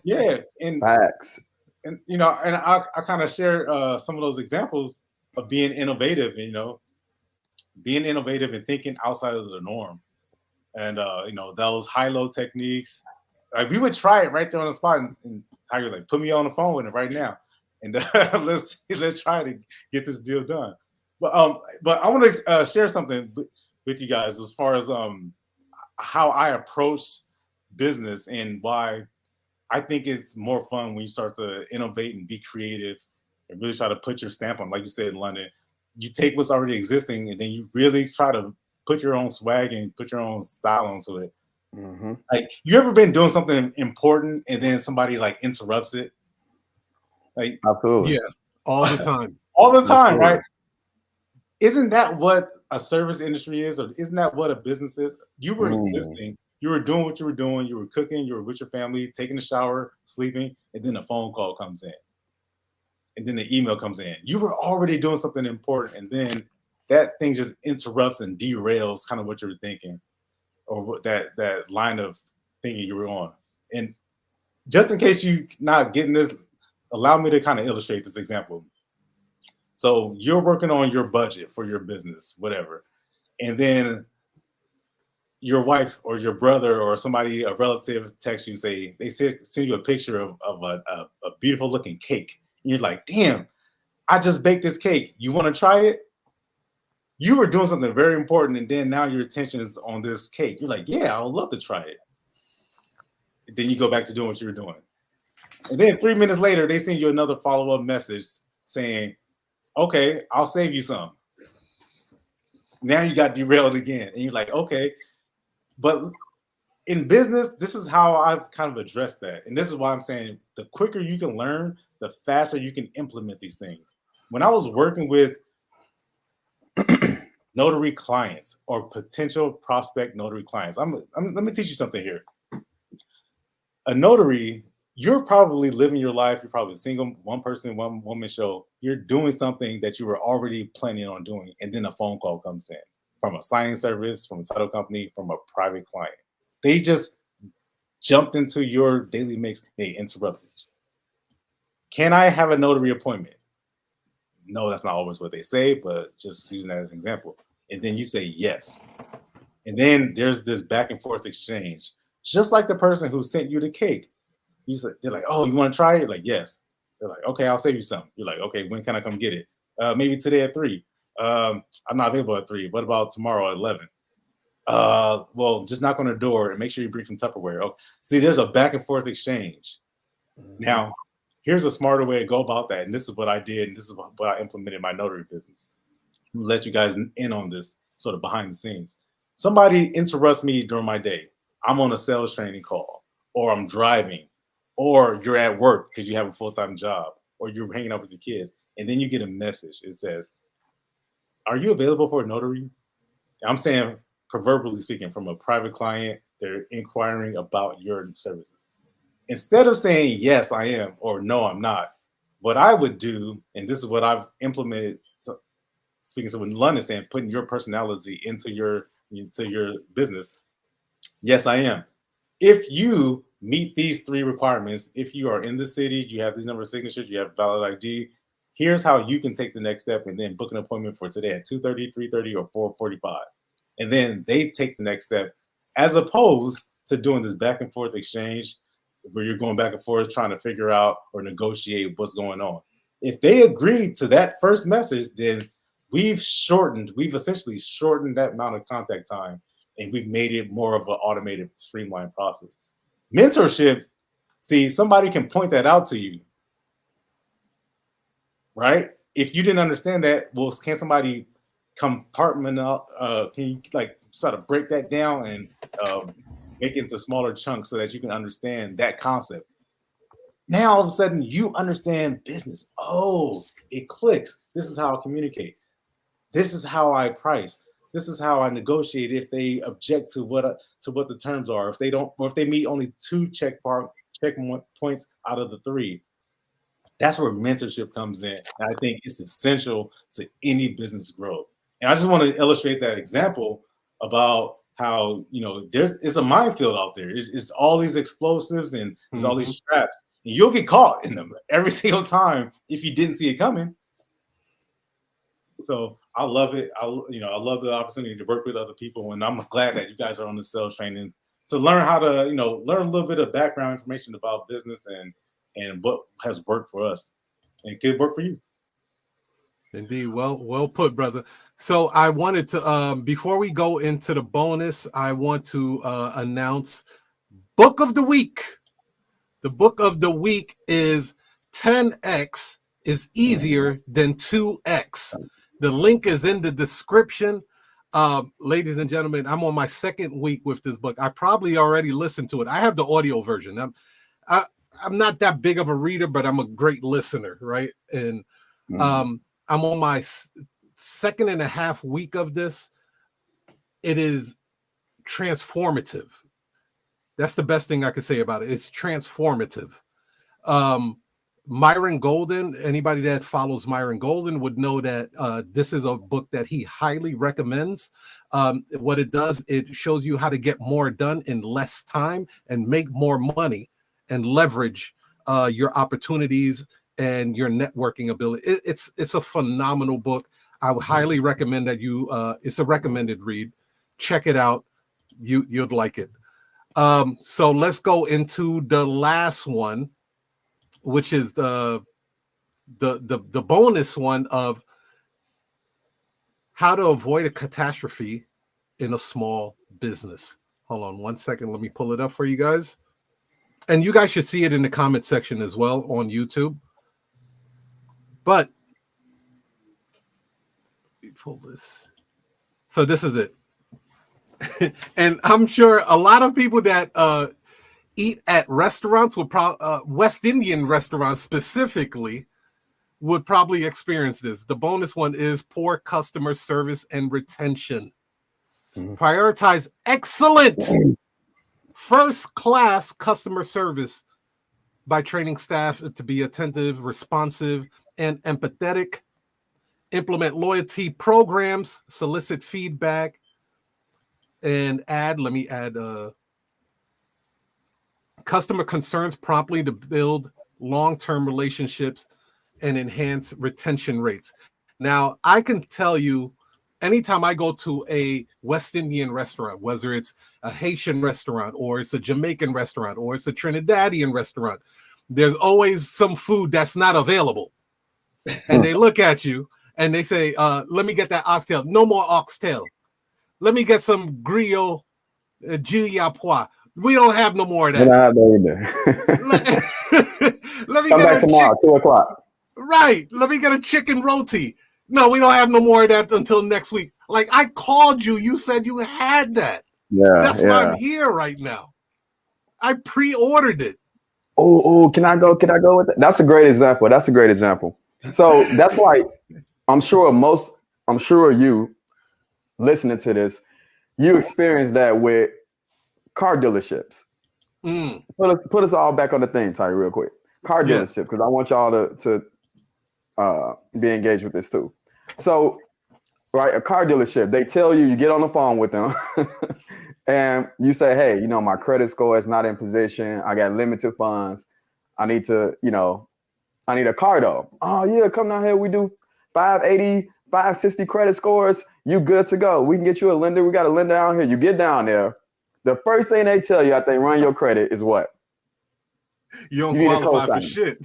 Yeah, and Facts. and I kind of share some of those examples of being innovative, being innovative and thinking outside of the norm, and those high-low techniques. Like we would try it right there on the spot, and Tiger like, put me on the phone with it right now, and let's try to get this deal done. But I want to share something with you guys as far as how I approach business and why I think it's more fun when you start to innovate and be creative and really try to put your stamp on, like you said in London. You take what's already existing and then you really try to put your own swag and put your own style onto it. Mm-hmm. Like, you ever been doing something important and then somebody like interrupts it? Like, Absolutely. Yeah, all the time. all the time, Absolutely. right? Isn't that what a service industry is, or isn't that what a business is? You were existing, you were doing what you were doing, you were cooking, you were with your family, taking a shower, sleeping, and then a phone call comes in. And then the email comes in. You were already doing something important, and then that thing just interrupts and derails kind of what you were thinking, or what that line of thinking you were on. And just in case you're not getting this, allow me to kind of illustrate this example. So you're working on your budget for your business, whatever, and then your wife or your brother or somebody, a relative, texts you, say they send you a picture of a beautiful looking cake. And you're like, damn, I just baked this cake. You want to try it? You were doing something very important, and then now your attention is on this cake. You're like, yeah, I would love to try it. And then you go back to doing what you were doing. And then 3 minutes later, they send you another follow-up message saying, okay, I'll save you some. Now you got derailed again. And you're like, okay. But in business, this is how I've kind of addressed that. And this is why I'm saying the quicker you can learn, the faster you can implement these things. When I was working with notary clients or potential prospect notary clients, let me teach you something here. A notary, you're probably living your life. You're probably single, one person, one woman show. You're doing something that you were already planning on doing. And then a phone call comes in from a signing service, from a title company, from a private client. They just jumped into your daily mix. They interrupted you. Can I have a notary appointment? No, that's not always what they say, but just using that as an example. And then you say yes. And then there's this back and forth exchange. Just like the person who sent you the cake. They're like, oh, you want to try it? Like, yes. They're like, okay, I'll save you some. You're like, okay, when can I come get it? Maybe today at 3. I'm not available at 3. What about tomorrow at 11? Well, just knock on the door and make sure you bring some Tupperware. Oh, see, there's a back and forth exchange. Now, here's a smarter way to go about that. And this is what I did. And this is what I implemented in my notary business. I'm gonna let you guys in on this sort of behind the scenes. Somebody interrupts me during my day. I'm on a sales training call, or I'm driving, or you're at work because you have a full-time job, or you're hanging out with your kids. And then you get a message. It says, are you available for a notary? I'm saying, proverbially speaking, from a private client, they're inquiring about your services. Instead of saying, yes, I am, or no, I'm not, what I would do, and this is what I've implemented, speaking to in London, saying, putting your personality into your business. Yes, I am. If you meet these 3 requirements, if you are in the city, you have these number of signatures, you have valid ID, here's how you can take the next step and then book an appointment for today at 2:30, 3:30, or 4:45. And then they take the next step, as opposed to doing this back and forth exchange where you're going back and forth trying to figure out or negotiate what's going on. If they agree to that first message, then we've essentially shortened that amount of contact time, and we've made it more of an automated, streamlined process. Mentorship, see, somebody can point that out to you, right? If you didn't understand that, well, can somebody compartment, can you like sort of break that down and make it into smaller chunks so that you can understand that concept? Now all of a sudden you understand business. Oh, it clicks. This is how I communicate. This is how I price. This is how I negotiate if they object to what the terms are. If they don't, or if they meet only 2 check points out of the 3. That's where mentorship comes in. And I think it's essential to any business growth. And I just want to illustrate that example about how, it's a minefield out there. It's all these explosives and there's all these traps. And you'll get caught in them every single time if you didn't see it coming. So I love it. I love the opportunity to work with other people. And I'm glad that you guys are on the sales training to learn how to, learn a little bit of background information about business and what has worked for us and could work for you. Indeed. Well put, brother. So I wanted to, before we go into the bonus, I want to announce Book of the Week. The Book of the Week is 10x is easier than 2x. The link is in the description. Ladies and gentlemen, I'm on my 2nd week with this book. I probably already listened to it. I have the audio version. I'm not that big of a reader, but I'm a great listener, right? And I'm on my 2.5 week of this. It is transformative. That's the best thing I could say about it. It's transformative. Myron Golden, anybody that follows Myron Golden would know that this is a book that he highly recommends. What it does, it shows you how to get more done in less time and make more money and leverage your opportunities and your networking ability. It's a phenomenal book. I would highly recommend that you, it's a recommended read. Check it out. You'd like it. So let's go into the last one, which is the bonus one of how to avoid a catastrophe in a small business. Hold on 1 second. Let me pull it up for you guys. And you guys should see it in the comment section as well on YouTube. But let me pull this. So this is it. And I'm sure a lot of people that eat at restaurants would West Indian restaurants specifically would probably experience this. The bonus one is poor customer service and retention. Prioritize excellent first-class customer service by training staff to be attentive, responsive, and empathetic. Implement loyalty programs, solicit feedback, and let me add customer concerns promptly to build long-term relationships and enhance retention rates. Now, I can tell you, anytime I go to a West Indian restaurant, whether it's a Haitian restaurant or it's a Jamaican restaurant or it's a Trinidadian restaurant, there's always some food that's not available. And they look at you and they say, let me get that oxtail. No more oxtail. Let me get some griot Gilles. We don't have no more of that. Let me Come get back tomorrow, 2 o'clock. Right. Let me get a chicken roti. No, we don't have no more of that until next week. Like, I called you. You said you had that. Yeah. That's why I'm here right now. I pre-ordered it. Oh, can I go with that? That's a great example. So that's like, I'm sure you listening to this, you experienced that with car dealerships. Put us all back on the thing, Ty, real quick. Car dealerships, because I want y'all to be engaged with this too. So, right, a car dealership, they tell you get on the phone with them and you say, hey, my credit score is not in position. I got limited funds. I need a car though. Oh yeah, come down here. We do 580, 560 credit scores. You good to go. We can get you a lender. We got a lender out here. You get down there. The first thing they tell you after they run your credit is what? You don't qualify for shit.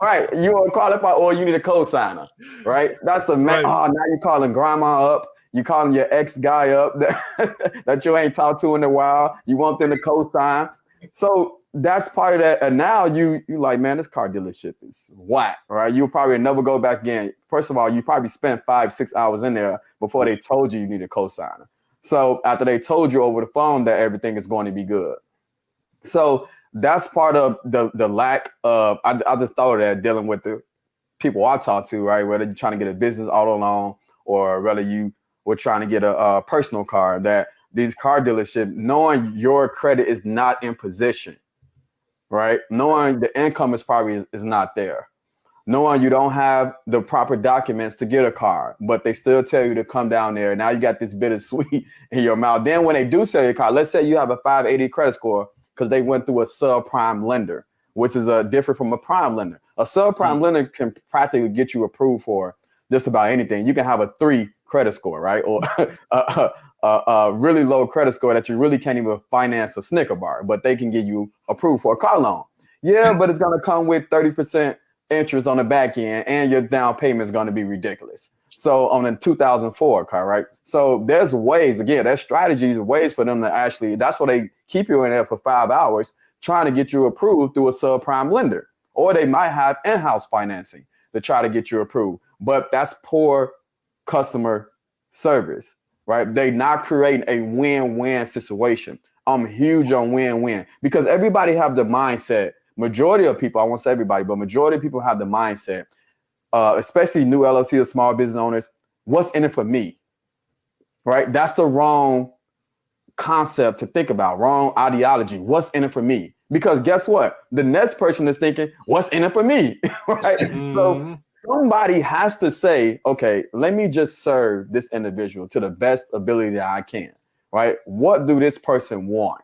Right. You don't qualify or you need a co-signer. Right. That's the man. Right. Oh, now you're calling grandma up. You calling your ex guy up that you ain't talked to in a while. You want them to co-sign. So that's part of that. And now you like, man, this car dealership is whack. Right. You'll probably never go back in. First of all, you probably spent 5-6 hours in there before they told you need a co-signer. So after they told you over the phone that everything is going to be good. So that's part of the lack of, I just thought of that dealing with the people I talk to, right? Whether you're trying to get a business auto loan or whether with trying to get a personal car, that these car dealerships, knowing your credit is not in position, right? Knowing the income is probably is not there. Knowing you don't have the proper documents to get a car, but they still tell you to come down there. Now you got this bittersweet in your mouth. Then when they do sell your car, let's say you have a 580 credit score because they went through a subprime lender, which is different from a prime lender. A subprime lender can practically get you approved for just about anything. You can have a 3 credit score, right? Or a really low credit score that you really can't even finance a Snicker bar, but they can get you approved for a car loan. Yeah, but it's going to come with 30% interest on the back end, and your down payment is going to be ridiculous. So on a 2004 car, right? So there's ways, again, there's strategies, ways for them to actually, that's why they keep you in there for 5 hours trying to get you approved through a subprime lender. Or they might have in-house financing to try to get you approved. But that's poor customer service, right? They not creating a win-win situation. I'm huge on win-win because everybody have the mindset. Majority of people, I won't say everybody, but majority of people have the mindset, especially new LLC or small business owners, what's in it for me, right? That's the wrong concept to think about, wrong ideology. What's in it for me? Because guess what? The next person is thinking, what's in it for me, right? So somebody has to say, okay, let me just serve this individual to the best ability that I can, right? What do this person want?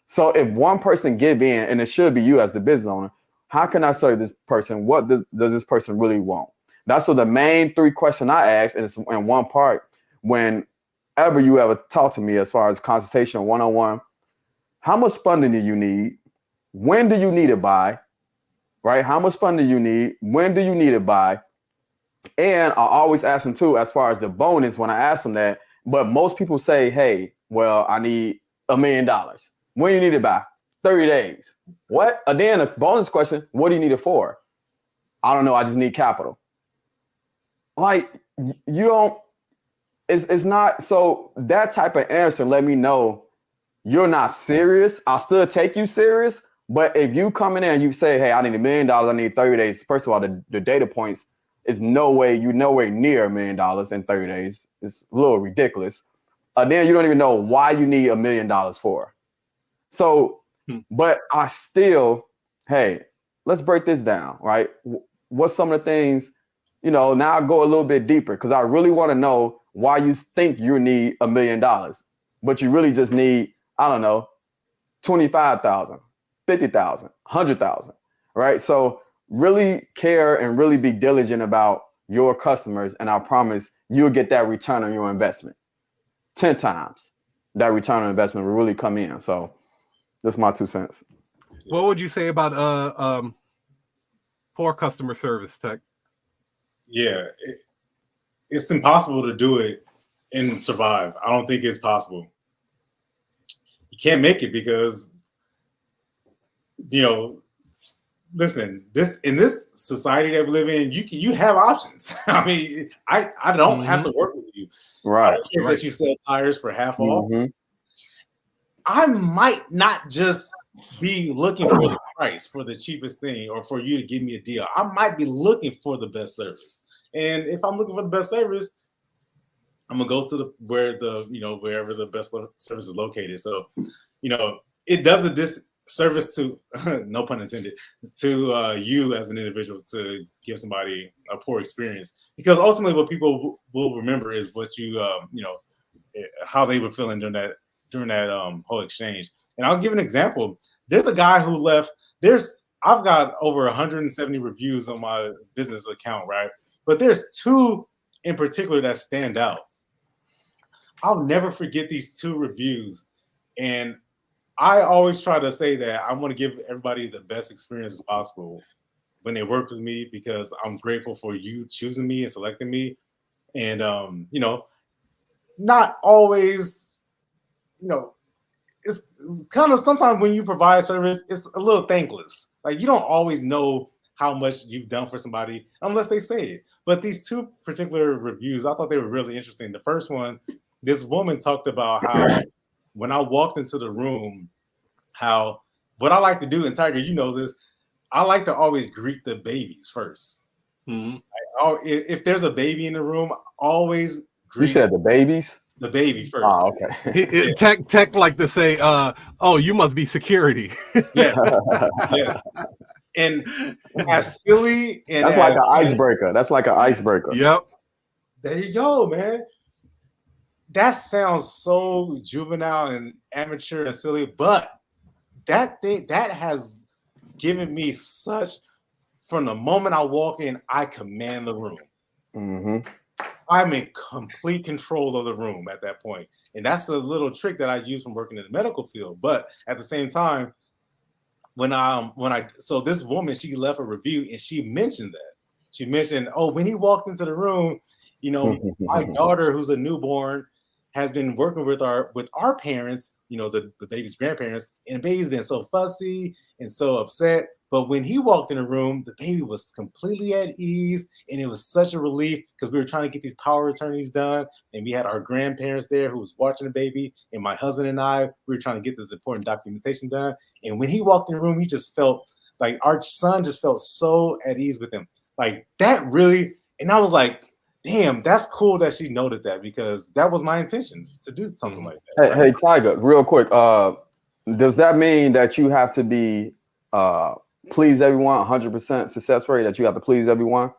So if one person give in, and it should be you as the business owner, how can I serve this person? What does this person really want? That's what the main 3 questions I ask, and it's in one part. Whenever you ever talk to me as far as consultation one-on-one, how much funding do you need? When do you need it by? Right? How much funding do you need? When do you need it by? And I always ask them too, as far as the bonus, when I ask them that, but most people say, hey, well, I need $1 million. When you need it by? 30 days. What? And then a bonus question, what do you need it for? I don't know. I just need capital. Like, you don't, it's not, so that type of answer let me know you're not serious. I'll still take you serious. But if you come in there and you say, hey, I need $1 million, I need 30 days. First of all, the data points is nowhere near $1 million in 30 days. It's a little ridiculous. Then you don't even know why you need $1 million for. So, but I still, hey, let's break this down, right? What's some of the things, now I'll go a little bit deeper because I really want to know why you think you need $1 million, but you really just need, I don't know, 25,000, 50,000, 100,000, right? So really care and really be diligent about your customers. And I promise you'll get that return on your investment 10 times. That return on investment will really come in. So that's my 2 cents. What would you say about poor customer service, TEKK? Yeah, it's impossible to do it and survive. I don't think it's possible. You can't make it because, listen, in this society that we live in, you have options. I mean, I don't have to work with you. Right. I don't care that you sell tires for half off. I might not just be looking for the price for the cheapest thing or for you to give me a deal. I might be looking for the best service. And if I'm looking for the best service, I'm gonna go to wherever the best service is located. So, it does a disservice to, no pun intended, to you as an individual to give somebody a poor experience, because ultimately what people will remember is what how they were feeling during that whole exchange. And I'll give an example. There's a guy who left. I've got over 170 reviews on my business account, right? But there's 2 in particular that stand out. I'll never forget these 2 reviews. And I always try to say that I want to give everybody the best experience as possible when they work with me, because I'm grateful for you choosing me and selecting me. And, not always, it's kind of sometimes when you provide service, it's a little thankless. Like, you don't always know how much you've done for somebody unless they say it. But these 2 particular reviews, I thought they were really interesting. The first one, this woman talked about how when I walked into the room, how what I like to do, and Tiger, you know this, I like to always greet the babies first. If there's a baby in the room, always You said the babies? the baby first. Oh, okay. TEKK like to say, "Oh, you must be security." Yes, yes. And as silly and That's like an icebreaker. That's like an icebreaker. Yep. There you go, man. That sounds so juvenile and amateur and silly, but that has given me such. From the moment I walk in, I command the room. Mm-hmm. I'm in complete control of the room at that point. And that's a little trick that I use from working in the medical field. But at the same time, so this woman, she left a review and she mentioned that. She mentioned, oh, when he walked into the room, you know, my daughter, who's a newborn, has been working with our parents, you know, the baby's grandparents, and the baby's been so fussy and so upset. But when he walked in the room, the baby was completely at ease, and it was such a relief because we were trying to get these power attorneys done, and we had our grandparents there who was watching the baby, and my husband and I, we were trying to get this important documentation done. And when he walked in the room, he just felt like our son just felt so at ease with him. Like that really, and I was like, damn, that's cool that she noted that because that was my intention to do something like that. Hey, Tiger, real quick. Does that mean that you have to be please everyone, 100% success rate, that you have to please everyone?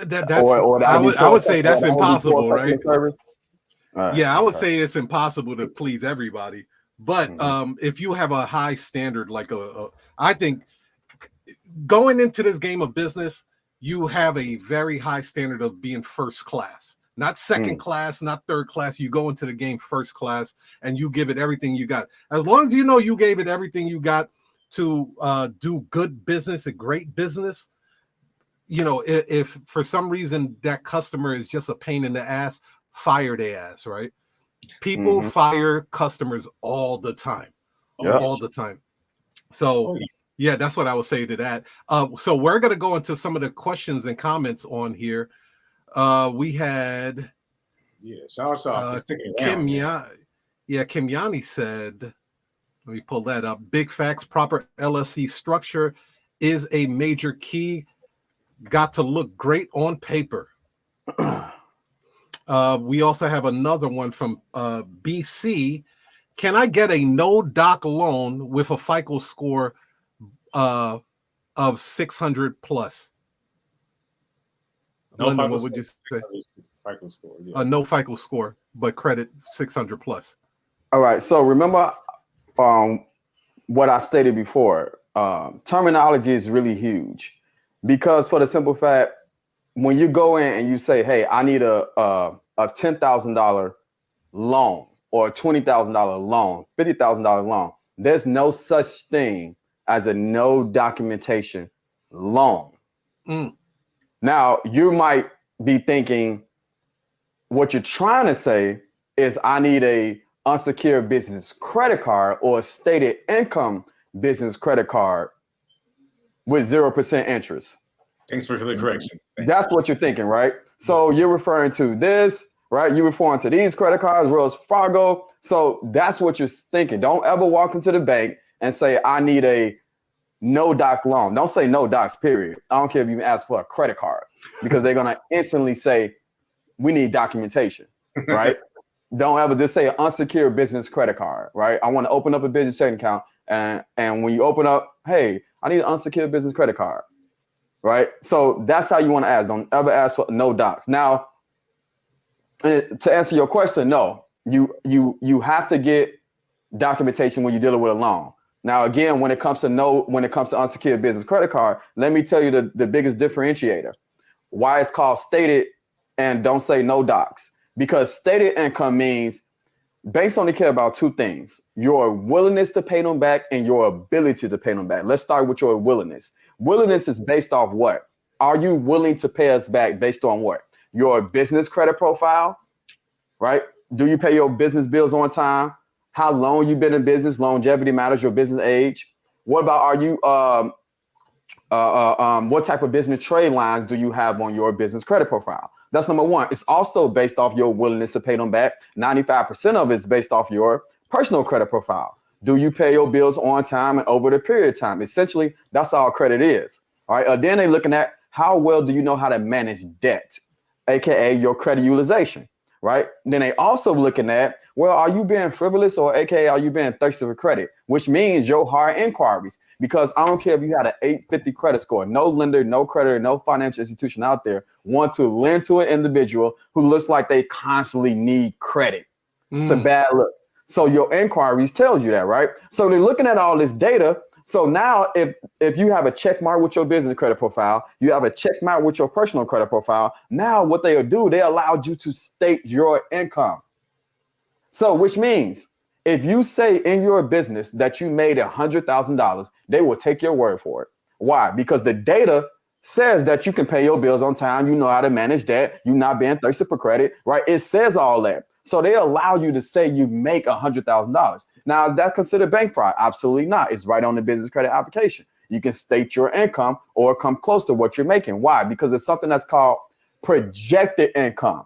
I would say that's impossible, right? Right? Yeah, I would say it's impossible to please everybody. But if you have a high standard, like I think going into this game of business, you have a very high standard of being first class, not second class, not third class. You go into the game first class and you give it everything you got. As long as you know you gave it everything you got to do good business, a great business. You know, if for some reason that customer is just a pain in the ass, fire their ass, right? People fire customers all the time, all the time. So yeah, that's what I would say to that. So we're going to go into some of the questions and comments on here. We had shout out to sticking around. Kim Yanni said, let me pull that up. Big facts, proper LLC structure is a major key. Got to look great on paper. We also have another one from BC. Can I get a no doc loan with a FICO score of 600 plus? No, Linda, what would you say? FICO score. No FICO score, but credit 600 plus. All right. So remember what I stated before. Terminology is really huge because for the simple fact, when you go in and you say, hey, I need a $10,000 loan or a $20,000 loan, $50,000 loan, there's no such thing as a no documentation loan. Now, you might be thinking what you're trying to say is I need a unsecured business credit card or a stated income business credit card with 0% interest. Thanks for the correction. That's what you're thinking, right? So you're referring to this, right? You're referring to these credit cards, Wells Fargo. So that's what you're thinking. Don't ever walk into the bank and say, I need a no doc loan. Don't say no docs, period. I don't care if you ask for a credit card because they're going to instantly say, we need documentation, right? Don't ever just say an unsecured business credit card, right? I want to open up a business checking account. And when you open up, hey, I need an unsecured business credit card, right? So that's how you want to ask. Don't ever ask for no docs. Now, to answer your question, no, you have to get documentation when you're dealing with a loan. Now, again, when it comes to unsecured business credit card, let me tell you the biggest differentiator. Why it's called stated and don't say no docs. Because stated income means banks only care about two things: your willingness to pay them back and your ability to pay them back. Let's start with your willingness. Willingness is based off what? Are you willing to pay us back based on what? Your business credit profile, right? Do you pay your business bills on time? How long you've been in business? Longevity matters, your business age. What about are you what type of business trade lines do you have on your business credit profile? That's number one. It's also based off your willingness to pay them back. 95% of it's based off your personal credit profile. Do you pay your bills on time and over the period of time? Essentially, that's all credit is. All right. Then they're looking at how well do you know how to manage debt? aka your credit utilization, right? Then they also looking at, well, are you being frivolous, or aka are you being thirsty for credit, which means your hard inquiries. Because I don't care if you had an 850 credit score, no lender, no creditor, no financial institution out there want to lend to an individual who looks like they constantly need credit. It's a bad look. So your inquiries tells you that, right? So they're looking at all this data. So now if you have a check mark with your business credit profile, you have a check mark with your personal credit profile, now what they'll do, they allowed you to state your income. So which means if you say in your business that you made $100,000, they will take your word for it. Why? Because the data says that you can pay your bills on time. You know how to manage that. You're not being thirsty for credit, right? It says all that. So they allow you to say you make $100,000. Now, is that considered bank fraud? Absolutely not. It's right on the business credit application. You can state your income or come close to what you're making. Why? Because it's something that's called projected income.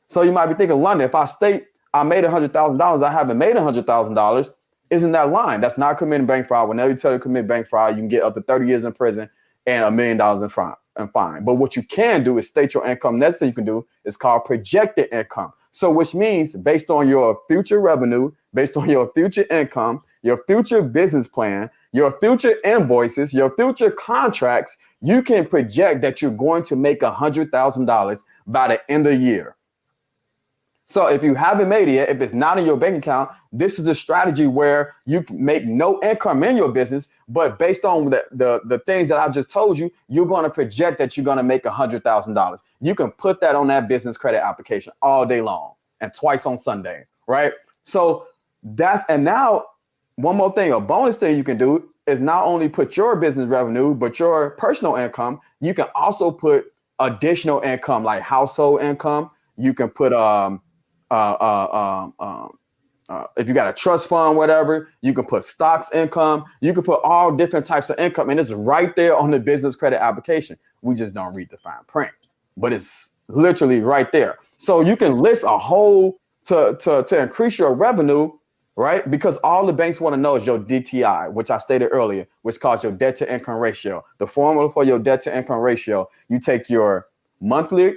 So you might be thinking, London, if I state I made $100,000, I haven't made $100,000, isn't that lying? That's not committing bank fraud. Whenever you tell you to commit bank fraud, you can get up to 30 years in prison and $1 million in fine. But what you can do is state your income. Next thing you can do is called projected income. So which means based on your future revenue, based on your future income, your future business plan, your future invoices, your future contracts, you can project that you're going to make $100,000 by the end of the year. So if you haven't made it yet, if it's not in your bank account, this is a strategy where you can make no income in your business, but based on the things that I just told you, you're going to project that you're going to make $100,000. You can put that on that business credit application all day long and twice on Sunday, right? So and now one more thing, a bonus thing you can do is not only put your business revenue, but your personal income. You can also put additional income like household income. You can put if you got a trust fund, whatever, you can put stocks income. You can put all different types of income, and it's right there on the business credit application. We just don't read the fine print, but it's literally right there. So you can list a whole to increase your revenue, right? Because all the banks want to know is your DTI, which I stated earlier, which calls your debt to income ratio. The formula for your debt to income ratio, you take your monthly,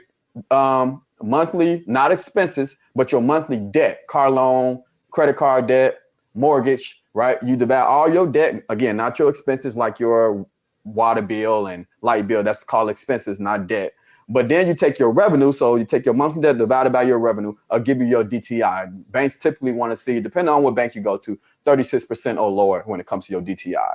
not expenses, but your monthly debt, car loan, credit card debt, mortgage, right? You divide all your debt, again, not your expenses like your water bill and light bill. That's called expenses, not debt. But then you take your revenue. So you take your monthly debt divided by your revenue. I'll give you your DTI. Banks typically want to see, depending on what bank you go to, 36% or lower when it comes to your DTI.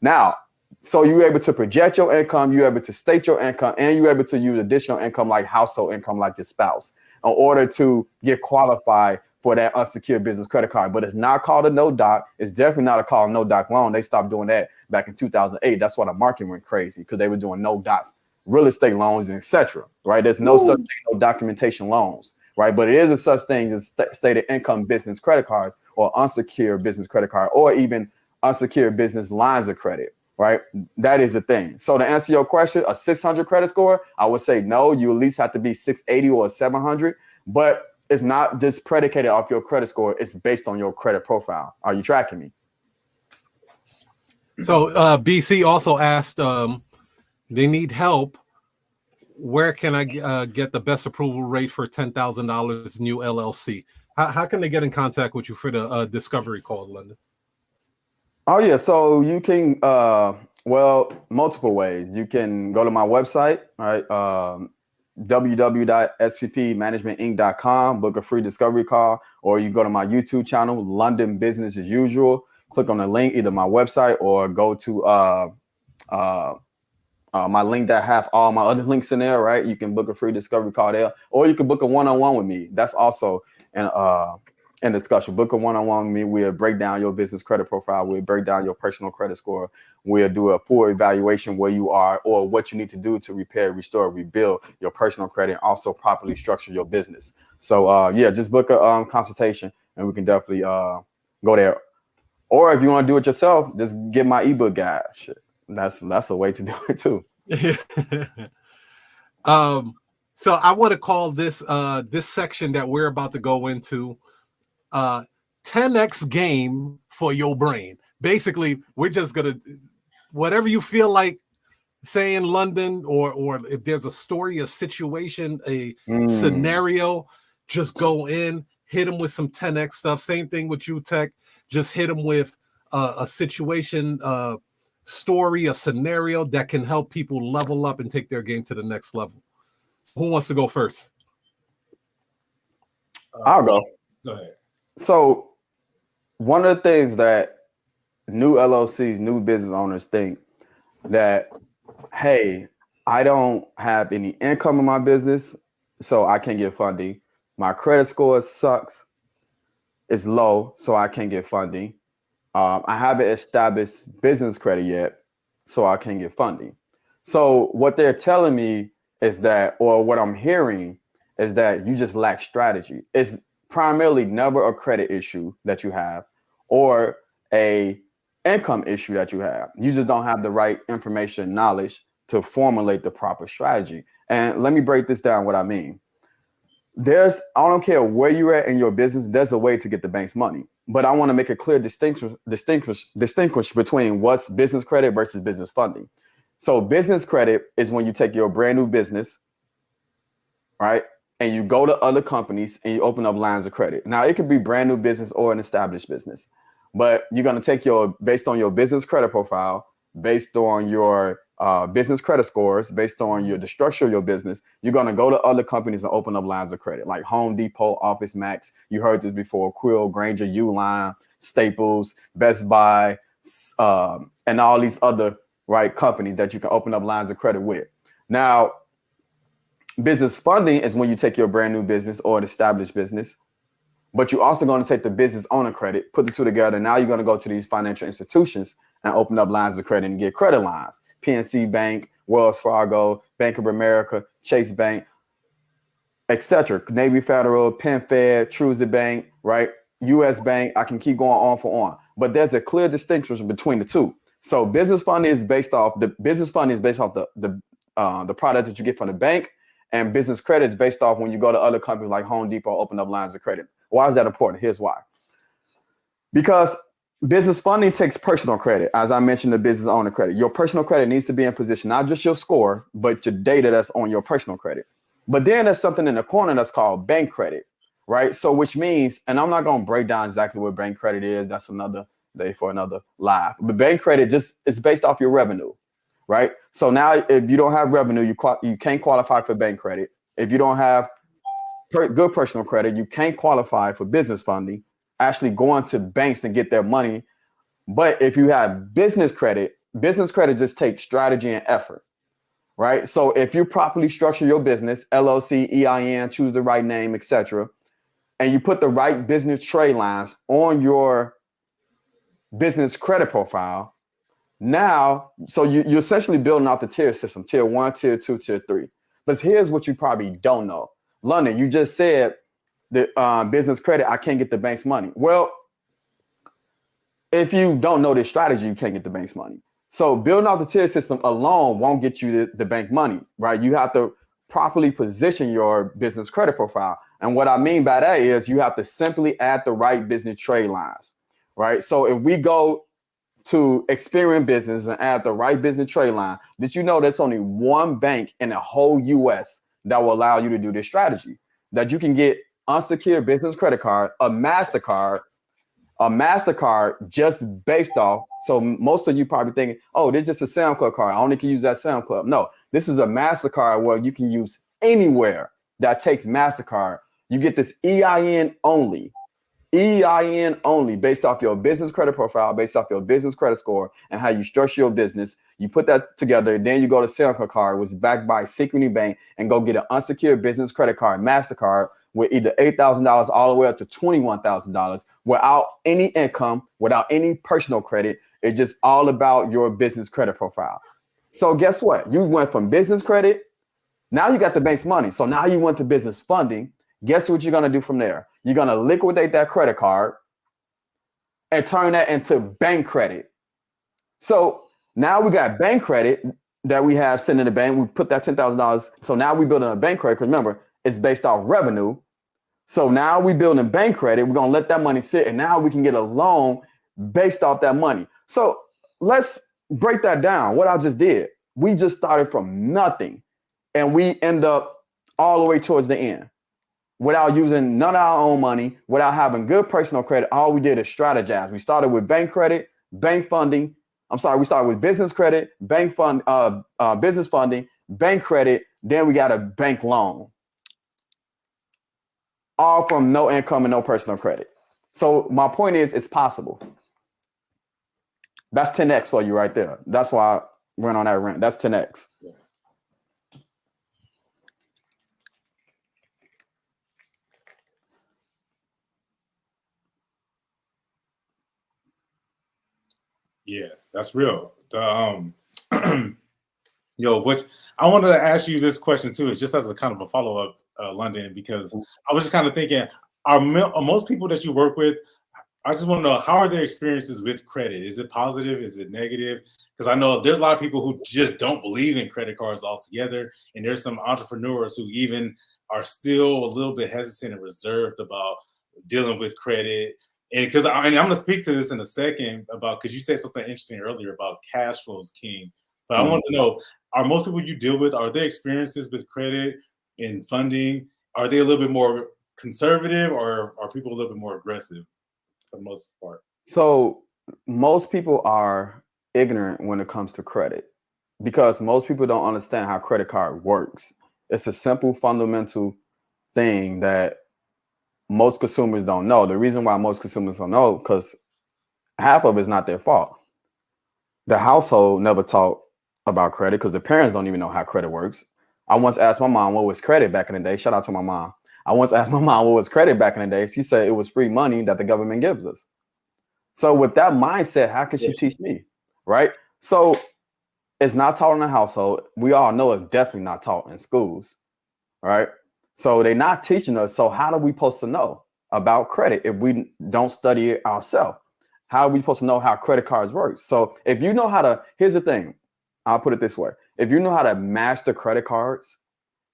Now, so you're able to project your income, you're able to state your income, and you're able to use additional income like household income, like your spouse, in order to get qualified for that unsecured business credit card. But it's not called a no-doc. It's definitely not called a no-doc loan. They stopped doing that back in 2008. That's why the market went crazy, because they were doing no-docs, real estate loans, and etc. Right? There's no such thing, no documentation loans, right? But it is a such thing as stated income business credit cards, or unsecured business credit card, or even unsecured business lines of credit. Right? That is the thing. So to answer your question, a 600 credit score, I would say no, you at least have to be 680 or 700, but it's not just predicated off your credit score. It's based on your credit profile. Are you tracking me? So BC also asked, they need help. Where can I get the best approval rate for $10,000 new LLC? How can they get in contact with you for the discovery call, London? Oh, yeah. So you can, multiple ways. You can go to my website, right? www.sppmanagementinc.com, book a free discovery call, or you go to my YouTube channel, London Business as Usual. Click on the link, either my website or go to my link that have all my other links in there, right? You can book a free discovery call there, or you can book a one-on-one with me. That's also in discussion. Book a one-on-one with me. We'll break down your business credit profile. We'll break down your personal credit score. We'll do a full evaluation where you are or what you need to do to repair, restore, rebuild your personal credit, and also properly structure your business. So just book a consultation, and we can definitely go there. Or if you want to do it yourself, just get my ebook guide. Shit. That's a way to do it too. So I want to call this this section that we're about to go into 10x game for your brain. Basically, we're just gonna, whatever you feel like say in London, or if there's a story, a situation, a Mm. scenario, just go in, hit them with some 10x stuff. Same thing with you, TEKK. Just hit them with a situation, story, a scenario that can help people level up and take their game to the next level. Who wants to go first? I'll go. Go ahead. So one of the things that new LLCs, new business owners think that, hey, I don't have any income in my business, so I can't get funding. My credit score sucks. It's low, so I can't get funding. I haven't established business credit yet, so I can't get funding. So what they're telling me is that, or what I'm hearing is that you just lack strategy. It's primarily never a credit issue that you have or a income issue that you have. You just don't have the right information, knowledge to formulate the proper strategy. And let me break this down what I mean. I don't care where you're at in your business, there's a way to get the bank's money. But I want to make a clear distinguish between what's business credit versus business funding. So business credit is when you take your brand new business, right? And you go to other companies and you open up lines of credit. Now it could be brand new business or an established business, but you're going to take based on your business credit profile, based on your business credit scores, based on the structure of your business, you're going to go to other companies and open up lines of credit like Home Depot, Office Max. You heard this before: Quill, Granger, Uline, Staples, Best Buy, and all these other companies that you can open up lines of credit with. Now, business funding is when you take your brand new business or an established business, but you're also going to take the business owner credit, put the two together. Now you're going to go to these financial institutions and open up lines of credit and get credit lines. PNC Bank, Wells Fargo, Bank of America, Chase Bank, etc. Navy Federal, Penn Fed, Truist Bank, right? US Bank. I can keep going on for on. But there's a clear distinction between the two. So business funding is based off the product that you get from the bank, and business credit is based off when you go to other companies like Home Depot, open up lines of credit. Why is that important? Here's why. Because business funding takes personal credit. As I mentioned, the business owner credit. Your personal credit needs to be in position, not just your score, but your data that's on your personal credit. But then there's something in the corner that's called bank credit, right? So which means, and I'm not going to break down exactly what bank credit is. That's another day for another live. But bank credit just is based off your revenue, right? So now if you don't have revenue, you can't qualify for bank credit. If you don't have good personal credit, you can't qualify for business funding, actually going to banks and get their money. But if you have business credit just takes strategy and effort, right? So if you properly structure your business, LLC, EIN, choose the right name, etc., and you put the right business trade lines on your business credit profile, now, so you're essentially building out the tier system, tier 1, tier 2, tier 3. But here's what you probably don't know. London, you just said that business credit, I can't get the bank's money. Well, if you don't know this strategy, you can't get the bank's money. So building out the tier system alone won't get you the bank money, right? You have to properly position your business credit profile. And what I mean by that is you have to simply add the right business trade lines, right? So if we go to Experian Business and add the right business trade line, did you know there's only one bank in the whole US that will allow you to do this strategy? That you can get unsecured business credit card, a MasterCard just based off. So most of you probably thinking, oh, this is just a Sound Club card. I only can use that Sound Club. No, this is a MasterCard where you can use anywhere that takes MasterCard. You get this EIN only based off your business credit profile, based off your business credit score and how you structure your business. You put that together, then you go to Sound Card, which is backed by Synchrony Bank, and go get an unsecured business credit card, MasterCard, with either $8,000 all the way up to $21,000 without any income, without any personal credit. It's just all about your business credit profile. So guess what? You went from business credit, now you got the bank's money. So now you went to business funding. Guess what you're going to do from there? You're going to liquidate that credit card and turn that into bank credit. So now we got bank credit that we have sitting in the bank. We put that $10,000. So now we're building a bank credit. Because remember, it's based off revenue. So now we're building bank credit. We're going to let that money sit. And now we can get a loan based off that money. So let's break that down. What I just did. We just started from nothing, and we end up all the way towards the end without using none of our own money, without having good personal credit. All we did is strategize. We started with bank credit, bank funding. We started with business credit, bank fund, business funding, bank credit. Then we got a bank loan, all from no income and no personal credit. So my point is, it's possible. That's 10x for you right there. That's why I went on that rant. That's 10x. Yeah, that's real. Which I wanted to ask you this question too, just as a kind of a follow-up, London, because I was just kind of thinking, are most people that you work with, I just want to know, how are their experiences with credit? Is it positive? Is it negative? Because I know there's a lot of people who just don't believe in credit cards altogether. And there's some entrepreneurs who even are still a little bit hesitant and reserved about dealing with credit. And because I'm going to speak to this in a second about, because you said something interesting earlier about cash flows king. But I want to know, are most people you deal with, are their experiences with credit and funding, are they a little bit more conservative, or are people a little bit more aggressive for the most part? So most people are ignorant when it comes to credit because most people don't understand how credit card works. It's a simple fundamental thing that most consumers don't know. The reason why most consumers don't know, because half of it's not their fault. The household never taught about credit because the parents don't even know how credit works. I once asked my mom what was credit back in the day. Shout out to my mom. I once asked my mom what was credit back in the day. She said it was free money that the government gives us. So with that mindset, how can she teach me? Right? So it's not taught in the household. We all know it's definitely not taught in schools. Right? So they're not teaching us. So how are we supposed to know about credit if we don't study it ourselves? How are we supposed to know how credit cards work? So if you know how to, here's the thing, I'll put it this way. If you know how to master credit cards,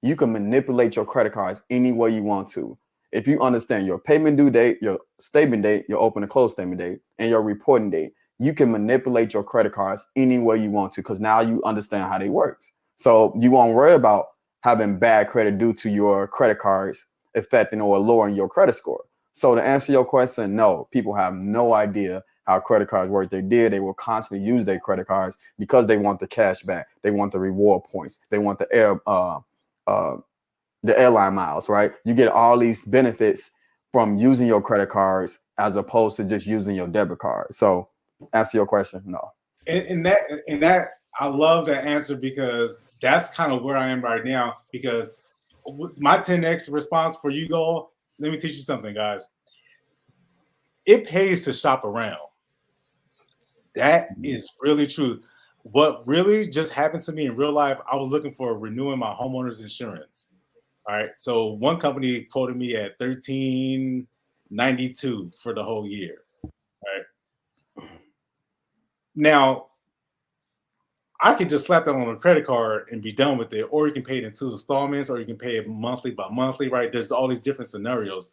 you can manipulate your credit cards any way you want to. If you understand your payment due date, your statement date, your open and close statement date, and your reporting date, you can manipulate your credit cards any way you want to because now you understand how they work. So you won't worry about having bad credit due to your credit cards affecting or lowering your credit score. So to answer your question, no, people have no idea how credit cards work. They will constantly use their credit cards because they want the cash back. They want the reward points. They want the airline miles, right? You get all these benefits from using your credit cards as opposed to just using your debit card. So answer your question, no. And that I love that answer because that's kind of where I am right now. Because my 10x response for you all, let me teach you something, guys. It pays to shop around. That is really true. What really just happened to me in real life, I was looking for renewing my homeowner's insurance. All right. So one company quoted me at $13.92 for the whole year. All right. Now, I could just slap that on a credit card and be done with it, or you can pay it in 2 installments, or you can pay it monthly by monthly, right? There's all these different scenarios.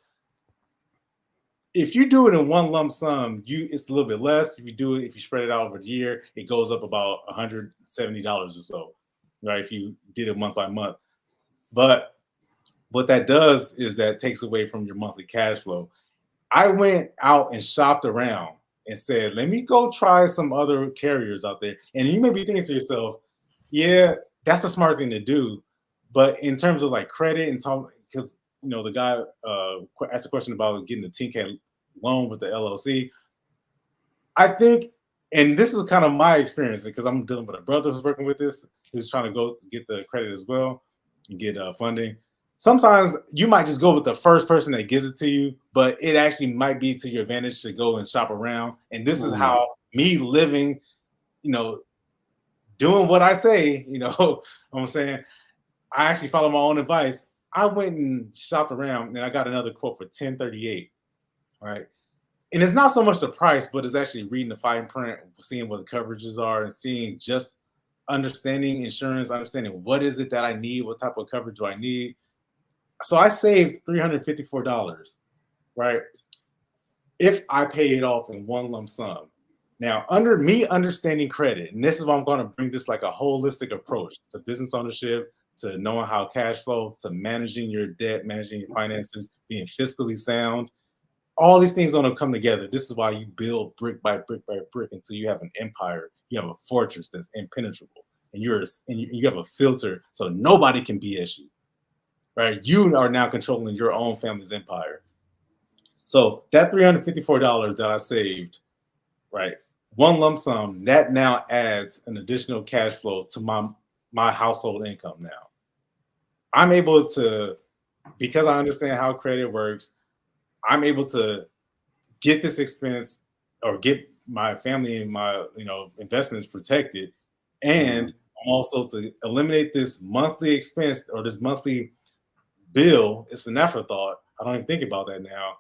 If you do it in one lump sum, it's a little bit less. If you spread it out over the year, it goes up about $170 or so, right? If you did it month by month. But what that does is that takes away from your monthly cash flow. I went out and shopped around and said, let me go try some other carriers out there. And you may be thinking to yourself, yeah, that's a smart thing to do. But in terms of like credit and talk, because the guy asked a question about getting the TEKK loan with the LLC. I think, and this is kind of my experience because I'm dealing with a brother who's working with this, who's trying to go get the credit as well and get funding. Sometimes you might just go with the first person that gives it to you, but it actually might be to your advantage to go and shop around. And this is how me living, doing what I say, I'm saying, I actually follow my own advice. I went and shopped around and I got another quote for $10.38. Right. And it's not so much the price, but it's actually reading the fine print, seeing what the coverages are, and seeing just understanding insurance, understanding what is it that I need, what type of coverage do I need. So I saved $354, right? If I pay it off in one lump sum. Now, under me understanding credit, and this is why I'm going to bring this like a holistic approach to business ownership, to knowing how cash flow, to managing your debt, managing your finances, being fiscally sound. All these things going to come together. This is why you build brick by brick by brick until you have an empire. You have a fortress that's impenetrable, and you have a filter so nobody can BS you. Right? You are now controlling your own family's empire. So that $354 that I saved, right? One lump sum that now adds an additional cash flow to my household income. Now I'm able to, because I understand how credit works, I'm able to get this expense or get my family and my investments protected, and also to eliminate this monthly expense or this monthly bill. It's an afterthought. I don't even think about that now,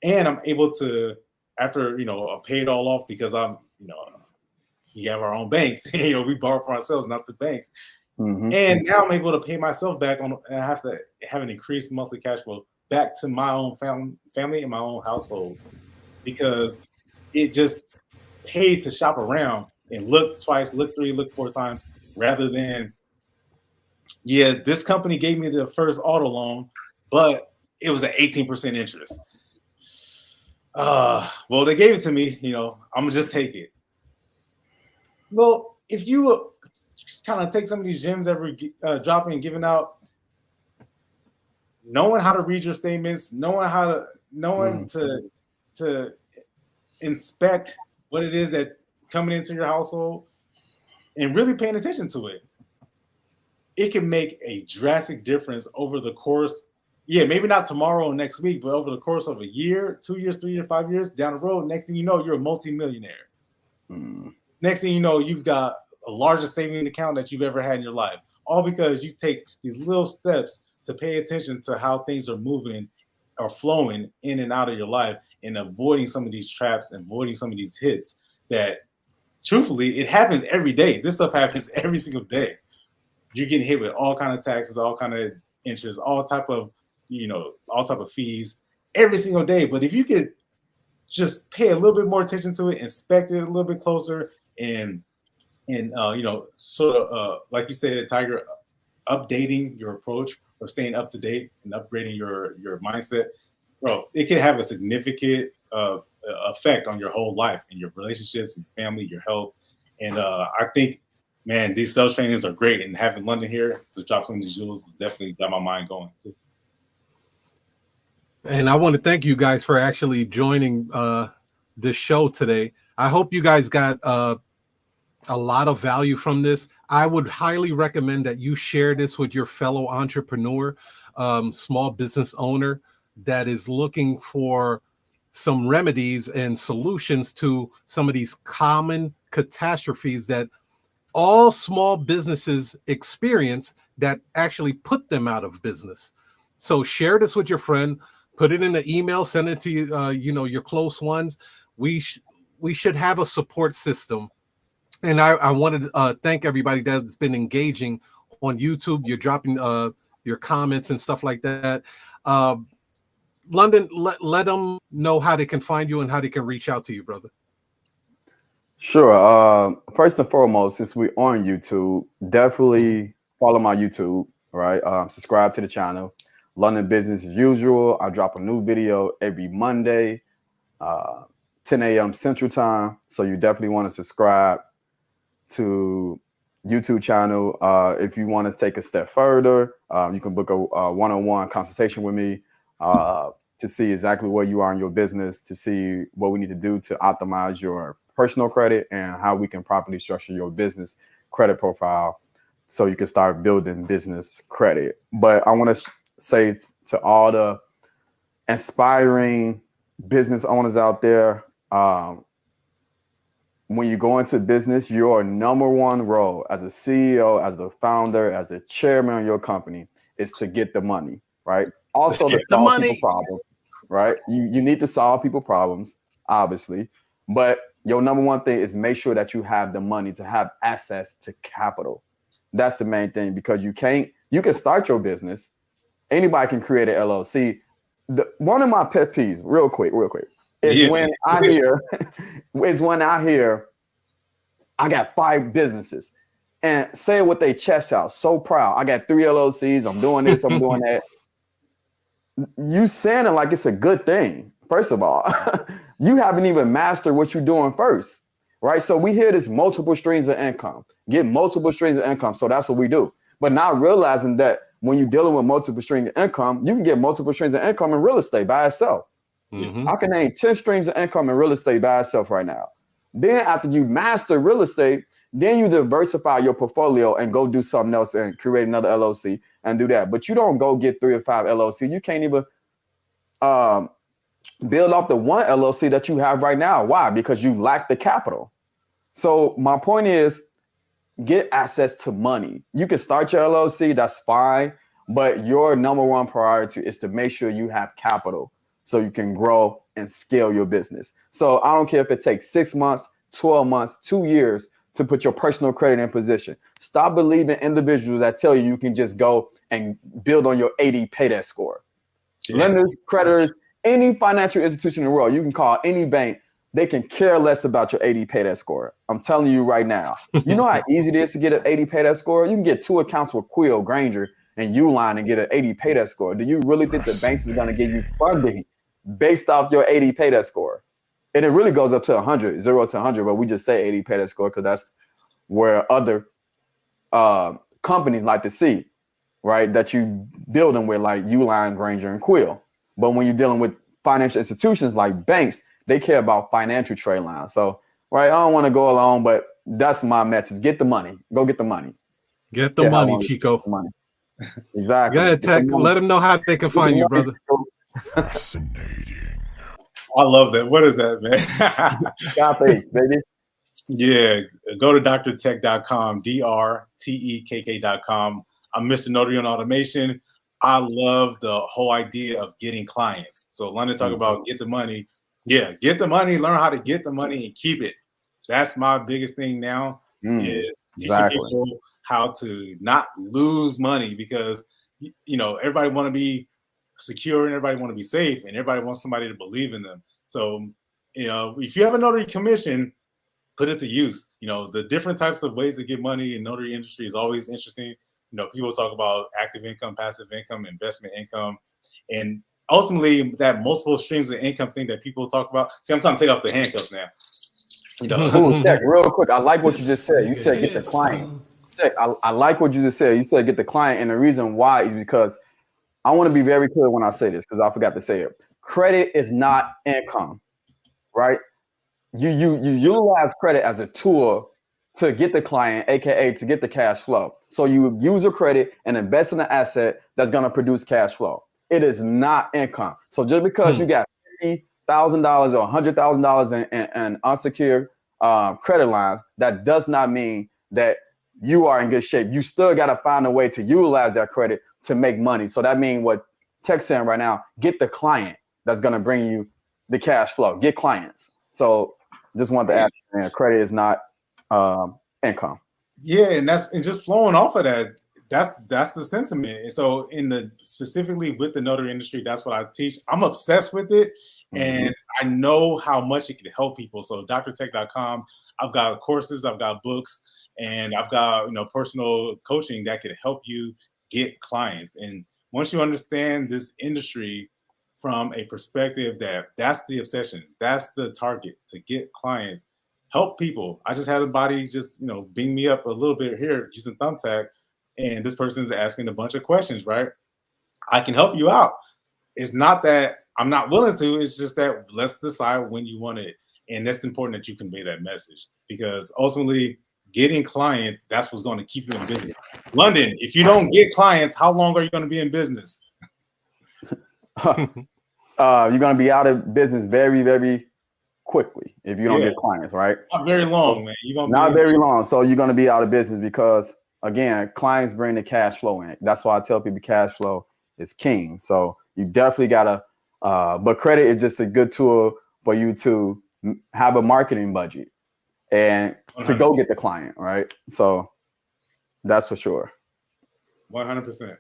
and I'm able to, after I pay it all off, because I'm we have our own banks. We borrow for ourselves, not the banks. Mm-hmm. And now I'm able to pay myself back and I have to have an increased monthly cash flow back to my own family and my own household, because it just paid to shop around and look twice, look three, look four times, rather than, this company gave me the first auto loan, but it was an 18% interest. Well, they gave it to me, I'm gonna just take it. Well, if you kind of take some of these gems that we're dropping and giving out, knowing how to read your statements, knowing to inspect what it is that coming into your household, and really paying attention to it, it can make a drastic difference over the course. Maybe not tomorrow or next week, but over the course of a year, 2 years, 3 years, 5 years down the road, next thing you know, you're a multimillionaire. Next thing you know, you've got a largest saving account that you've ever had in your life, all because you take these little steps to pay attention to how things are moving or flowing in and out of your life, and avoiding some of these traps, and avoiding some of these hits that, truthfully, it happens every day. This stuff happens every single day. You're getting hit with all kind of taxes, all kind of interest, all type of fees every single day. But if you could just pay a little bit more attention to it, inspect it a little bit closer, and sort of like you said, Tiger, updating your approach or staying up to date and upgrading your mindset, bro, it can have a significant effect on your whole life and your relationships and family, your health. And I think, man, these sales trainings are great, and having London here to drop some of these jewels has definitely got my mind going too. And I want to thank you guys for actually joining this show today. I hope you guys got a lot of value from this. I would highly recommend that you share this with your fellow entrepreneur, small business owner that is looking for some remedies and solutions to some of these common catastrophes that all small businesses experience that actually put them out of business. So share this with your friend, put it in an email, send it to your close ones. We should have a support system. And I wanted to thank everybody that's been engaging on YouTube. You're dropping your comments and stuff like that. London, let them know how they can find you and how they can reach out to you, brother. Sure. First and foremost, since we're on YouTube, definitely follow my YouTube, right? Subscribe to the channel. London Business as usual. I drop a new video every Monday, 10 a.m. Central Time. So you definitely want to subscribe to YouTube channel. If you want to take a step further, you can book a one-on-one consultation with me to see exactly where you are in your business, to see what we need to do to optimize your personal credit and how we can properly structure your business credit profile so you can start building business credit. But I want to say to all the aspiring business owners out there, when you go into business, your number one role as a CEO, as the founder, as the chairman of your company is to get the money, right? Also to solve people problems, right? You need to solve people problems, obviously, but your number one thing is make sure that you have the money to have access to capital. That's the main thing, because you can start your business. Anybody can create an LLC. One of my pet peeves, real quick, It's when I hear, it's when I hear, I got 5 businesses, and say it with their chest out, so proud. I got 3 LLCs. I'm doing this. I'm doing that. You saying it like it's a good thing. First of all, you haven't even mastered what you're doing first, right? So we hear this multiple streams of income, get multiple streams of income. So that's what we do. But not realizing that when you're dealing with multiple streams of income, you can get multiple streams of income in real estate by itself. I can name 10 streams of income in real estate by itself right now. Then after you master real estate, then you diversify your portfolio and go do something else and create another LLC and do that. But you don't go get 3 or 5 LLC. You can't even build off the one LLC that you have right now. Why? Because you lack the capital. So my point is, get access to money. You can start your LLC, that's fine. But your number one priority is to make sure you have capital so you can grow and scale your business. So I don't care if it takes 6 months, 12 months, 2 years to put your personal credit in position. Stop believing individuals that tell you you can just go and build on your 80 payday score. Lenders, creditors, any financial institution in the world, you can call any bank, they can care less about your 80 payday score. I'm telling you right now. You know how easy it is to get an 80 payday score? You can get 2 accounts with Quill, Granger, and Uline and get an 80 payday score. Do you really think the banks is going to give you funding based off your 80 payday score? And it really goes up to 100, 0 to 100, but we just say 80 payday score because that's where other companies like to see, right? That you build them with, like Uline, Granger, and Quill. But when you're dealing with financial institutions like banks, they care about financial trade lines. So, right, I don't want to go along, but that's my message. Get the money. Go get the money. Get the money, Chico. The money. Exactly. Go ahead, TEKK. Let them know how they can find you, brother. Fascinating. I love that. What is that, man? Scarface, baby. Yeah, go to drtekk.com, drtekk.com. I'm Mr. Notary on Automation. I love the whole idea of getting clients. So London talk about get the money. Yeah, get the money, learn how to get the money and keep it. That's my biggest thing now is teaching people how to not lose money because, you know, everybody want to be secure and everybody want to be safe and everybody wants somebody to believe in them. So, you know, if you have a notary commission, put it to use. You know, the different types of ways to get money in notary industry is always interesting. You know, people talk about active income, passive income, investment income, and ultimately that multiple streams of income thing that people talk about. See, I'm trying to take off the handcuffs now. You know, TEKK, real quick, I like what you just said. You said get the client. TEKK, I like what you just said. You said get the client, and the reason why is because I want to be very clear when I say this because I forgot to say it. Credit is not income, right? You utilize credit as a tool to get the client, aka to get the cash flow. So you use your credit and invest in an asset that's going to produce cash flow. It is not income. So just because you got $50,000 or $100,000 in unsecured credit lines, that does not mean that you are in good shape. You still got to find a way to utilize that credit to make money. So that means what TEKK's saying right now, get the client that's going to bring you the cash flow. Get clients. So just want to add, man, credit is not income. Yeah, and just flowing off of that, that's the sentiment. And so in the specifically with the notary industry, that's what I teach. I'm obsessed with it, and I know how much it can help people. So drtekk.com, I've got courses, I've got books, and I've got personal coaching that can help you get clients. And once you understand this industry from a perspective that's the obsession, that's the target, to get clients, help people. I just had a body just bing me up a little bit here using Thumbtack, and this person is asking a bunch of questions, right? I can help you out. It's not that I'm not willing to, it's just that let's decide when you want it. And that's important that you convey that message, because ultimately getting clients, that's what's going to keep you in business. London, if you don't get clients, how long are you going to be in business? You're going to be out of business very, very quickly if you don't get clients, right? Not very long, man. You're gonna not very long. So you're going to be out of business because, again, clients bring the cash flow in. That's why I tell people cash flow is king. So you definitely got to, but credit is just a good tool for you to have a marketing budget and 100%. To go get the client, right? So that's for sure. 100%.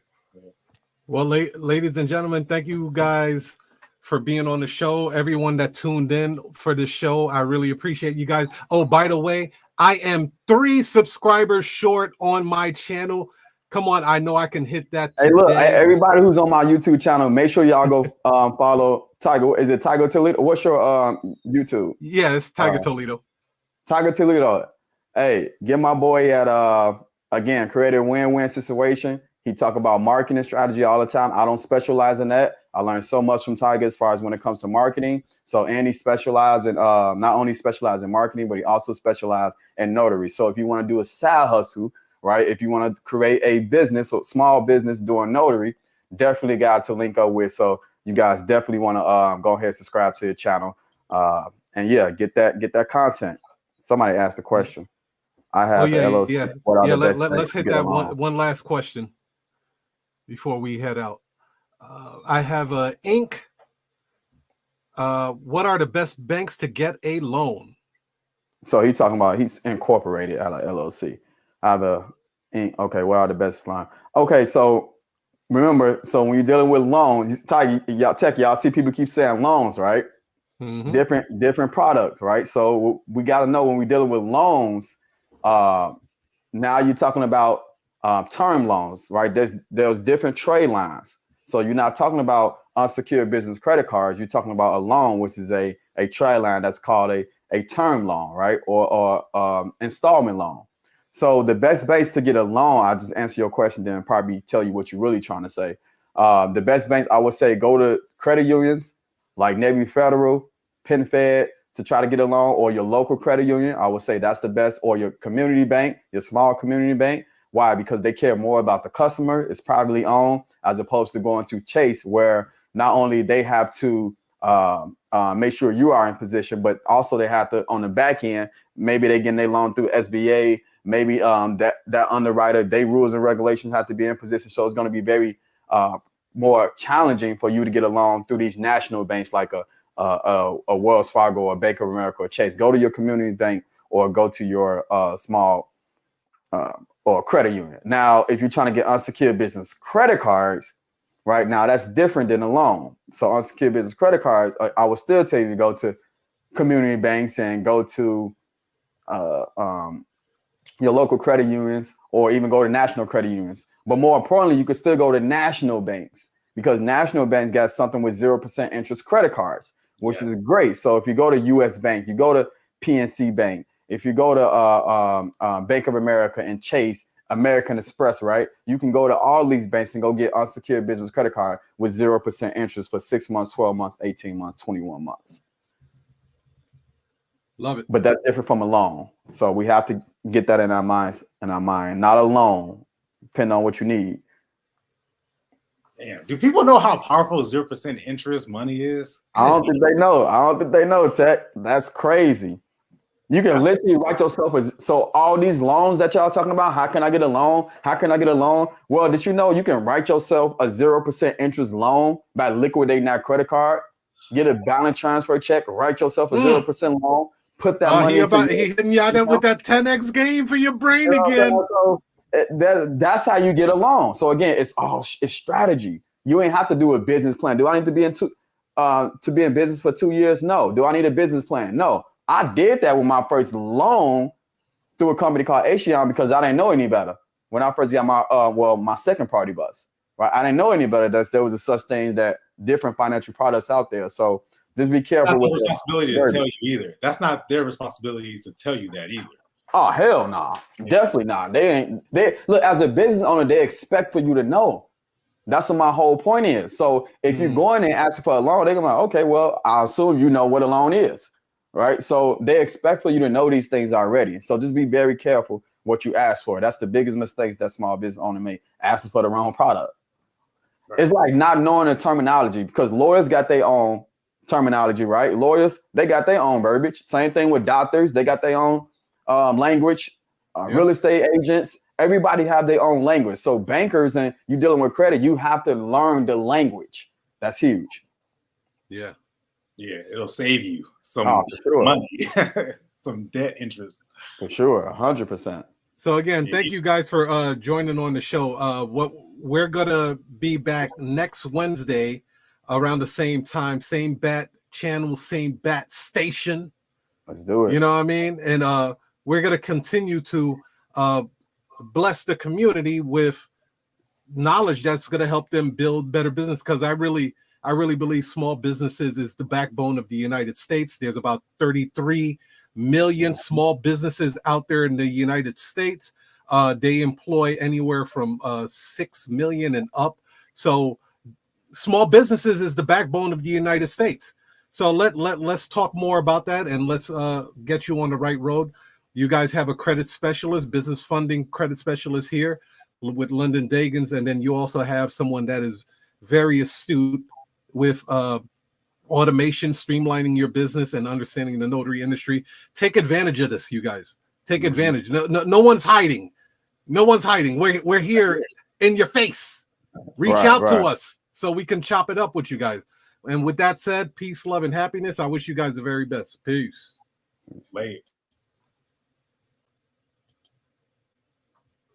Well, ladies and gentlemen, thank you guys for being on the show. Everyone that tuned in for the show, I really appreciate you guys. Oh, by the way, I am 3 subscribers short on my channel. Come on, I know I can hit that today. Hey, look, everybody who's on my YouTube channel, make sure y'all go follow Tiger. Is it Tiger Toledo? What's your YouTube? Yeah, it's Tiger Toledo. Tiger Toledo. Hey, get my boy at again, create a win-win situation. He talk about marketing strategy all the time. I don't specialize in that. I learned so much from Tiger as far as when it comes to marketing. So Andy specialized in not only specialized in marketing, but he also specialized in notary. So if you want to do a side hustle, right? If you want to create a business or small business doing notary, definitely got to link up with. So you guys definitely want to go ahead and subscribe to your channel. And yeah, get that content. Somebody asked a question. I have the LOC. Yeah. Let's hit that one last question before we head out. I have Inc. What are the best banks to get a loan? So he's talking about he's incorporated at a LLC. I have okay, what are the best line? Okay, so remember, so when you're dealing with loans, TEKK, y'all see people keep saying loans, right? Mm-hmm. Different product, right? So we got to know when we're dealing with loans. Now you're talking about term loans, right? There's different trade lines. So you're not talking about unsecured business credit cards. You're talking about a loan, which is a trade line that's called a term loan, right? Or installment loan. So the best banks to get a loan, I'll just answer your question, then probably tell you what you're really trying to say. The best banks, I would say, go to credit unions like Navy Federal, PenFed to try to get a loan, or your local credit union. I would say that's the best, or your community bank, your small community bank. Why? Because they care more about the customer. It's privately owned, as opposed to going to Chase, where not only they have to make sure you are in position, but also they have to, on the back end, maybe they getting their loan through SBA, maybe that underwriter, they rules and regulations have to be in position. So it's going to be very more challenging for you to get a loan through these national banks like a Wells Fargo or Bank of America or Chase. Go to your community bank or go to your small or credit union. Now, if you're trying to get unsecured business credit cards, right now, that's different than a loan. So unsecured business credit cards, I would still tell you to go to community banks and go to your local credit unions, or even go to national credit unions. But more importantly, you could still go to national banks, because national banks got something with 0% interest credit cards, which is great. So if you go to US Bank, you go to PNC Bank, if you go to Bank of America and Chase, American Express, right? You can go to all these banks and go get unsecured business credit card with 0% interest for 6 months, 12 months, 18 months, 21 months. Love it. But that's different from a loan. So we have to get that in our minds, not a loan, depending on what you need. Damn, do people know how powerful 0% interest money is? I don't think they know. TEKK. That's crazy. You can literally write yourself so all these loans that y'all talking about, how can I get a loan? How can I get a loan? Well, did you know you can write yourself a 0% interest loan by liquidating that credit card, get a balance transfer check, write yourself a 0% loan, put that money he hitting y'all with that 10x game for your brain again. So that's how you get a loan. So again, it's strategy. You ain't have to do a business plan. Do I need to be in business for 2 years? No. Do I need a business plan? No. I did that with my first loan through a company called Asian because I didn't know any better. When I first got my second party bus, right? I didn't know any better that there was a such thing that different financial products out there. So just be careful with their responsibility to tell you either. That's not their responsibility to tell you that either. Oh, hell no. Nah. Definitely not. They look, as a business owner, they expect for you to know. That's what my whole point is. So if you're going and asking for a loan, they're gonna be like, okay, well, I assume you know what a loan is. Right. So they expect for you to know these things already. So just be very careful what you ask for. That's the biggest mistakes that small business owner make, asking for the wrong product. Right. It's like not knowing the terminology, because lawyers got their own terminology, right? Lawyers, they got their own verbiage. Same thing with doctors. They got their own language. Real estate agents, everybody have their own language. So bankers and you dealing with credit, you have to learn the language. That's huge. Yeah. Yeah, it'll save you some money, some debt interest. For sure, 100%. So again, thank you guys for joining on the show. What we're gonna be back next Wednesday around the same time, same bat channel, same bat station. Let's do it. You know what I mean? And we're going to continue to bless the community with knowledge that's going to help them build better business, because I really believe small businesses is the backbone of the United States. There's about 33 million small businesses out there in the United States. They employ anywhere from 6 million and up. So small businesses is the backbone of the United States. So let's talk more about that, and let's get you on the right road. You guys have a credit specialist, business funding credit specialist here with London DAGANS, and then you also have someone that is very astute with automation, streamlining your business, and understanding the notary industry. Take advantage of this, you guys. Take advantage. No one's hiding. No one's hiding. We're here in your face. Reach out to us so we can chop it up with you guys. And with that said, peace, love, and happiness. I wish you guys the very best. Peace. Late.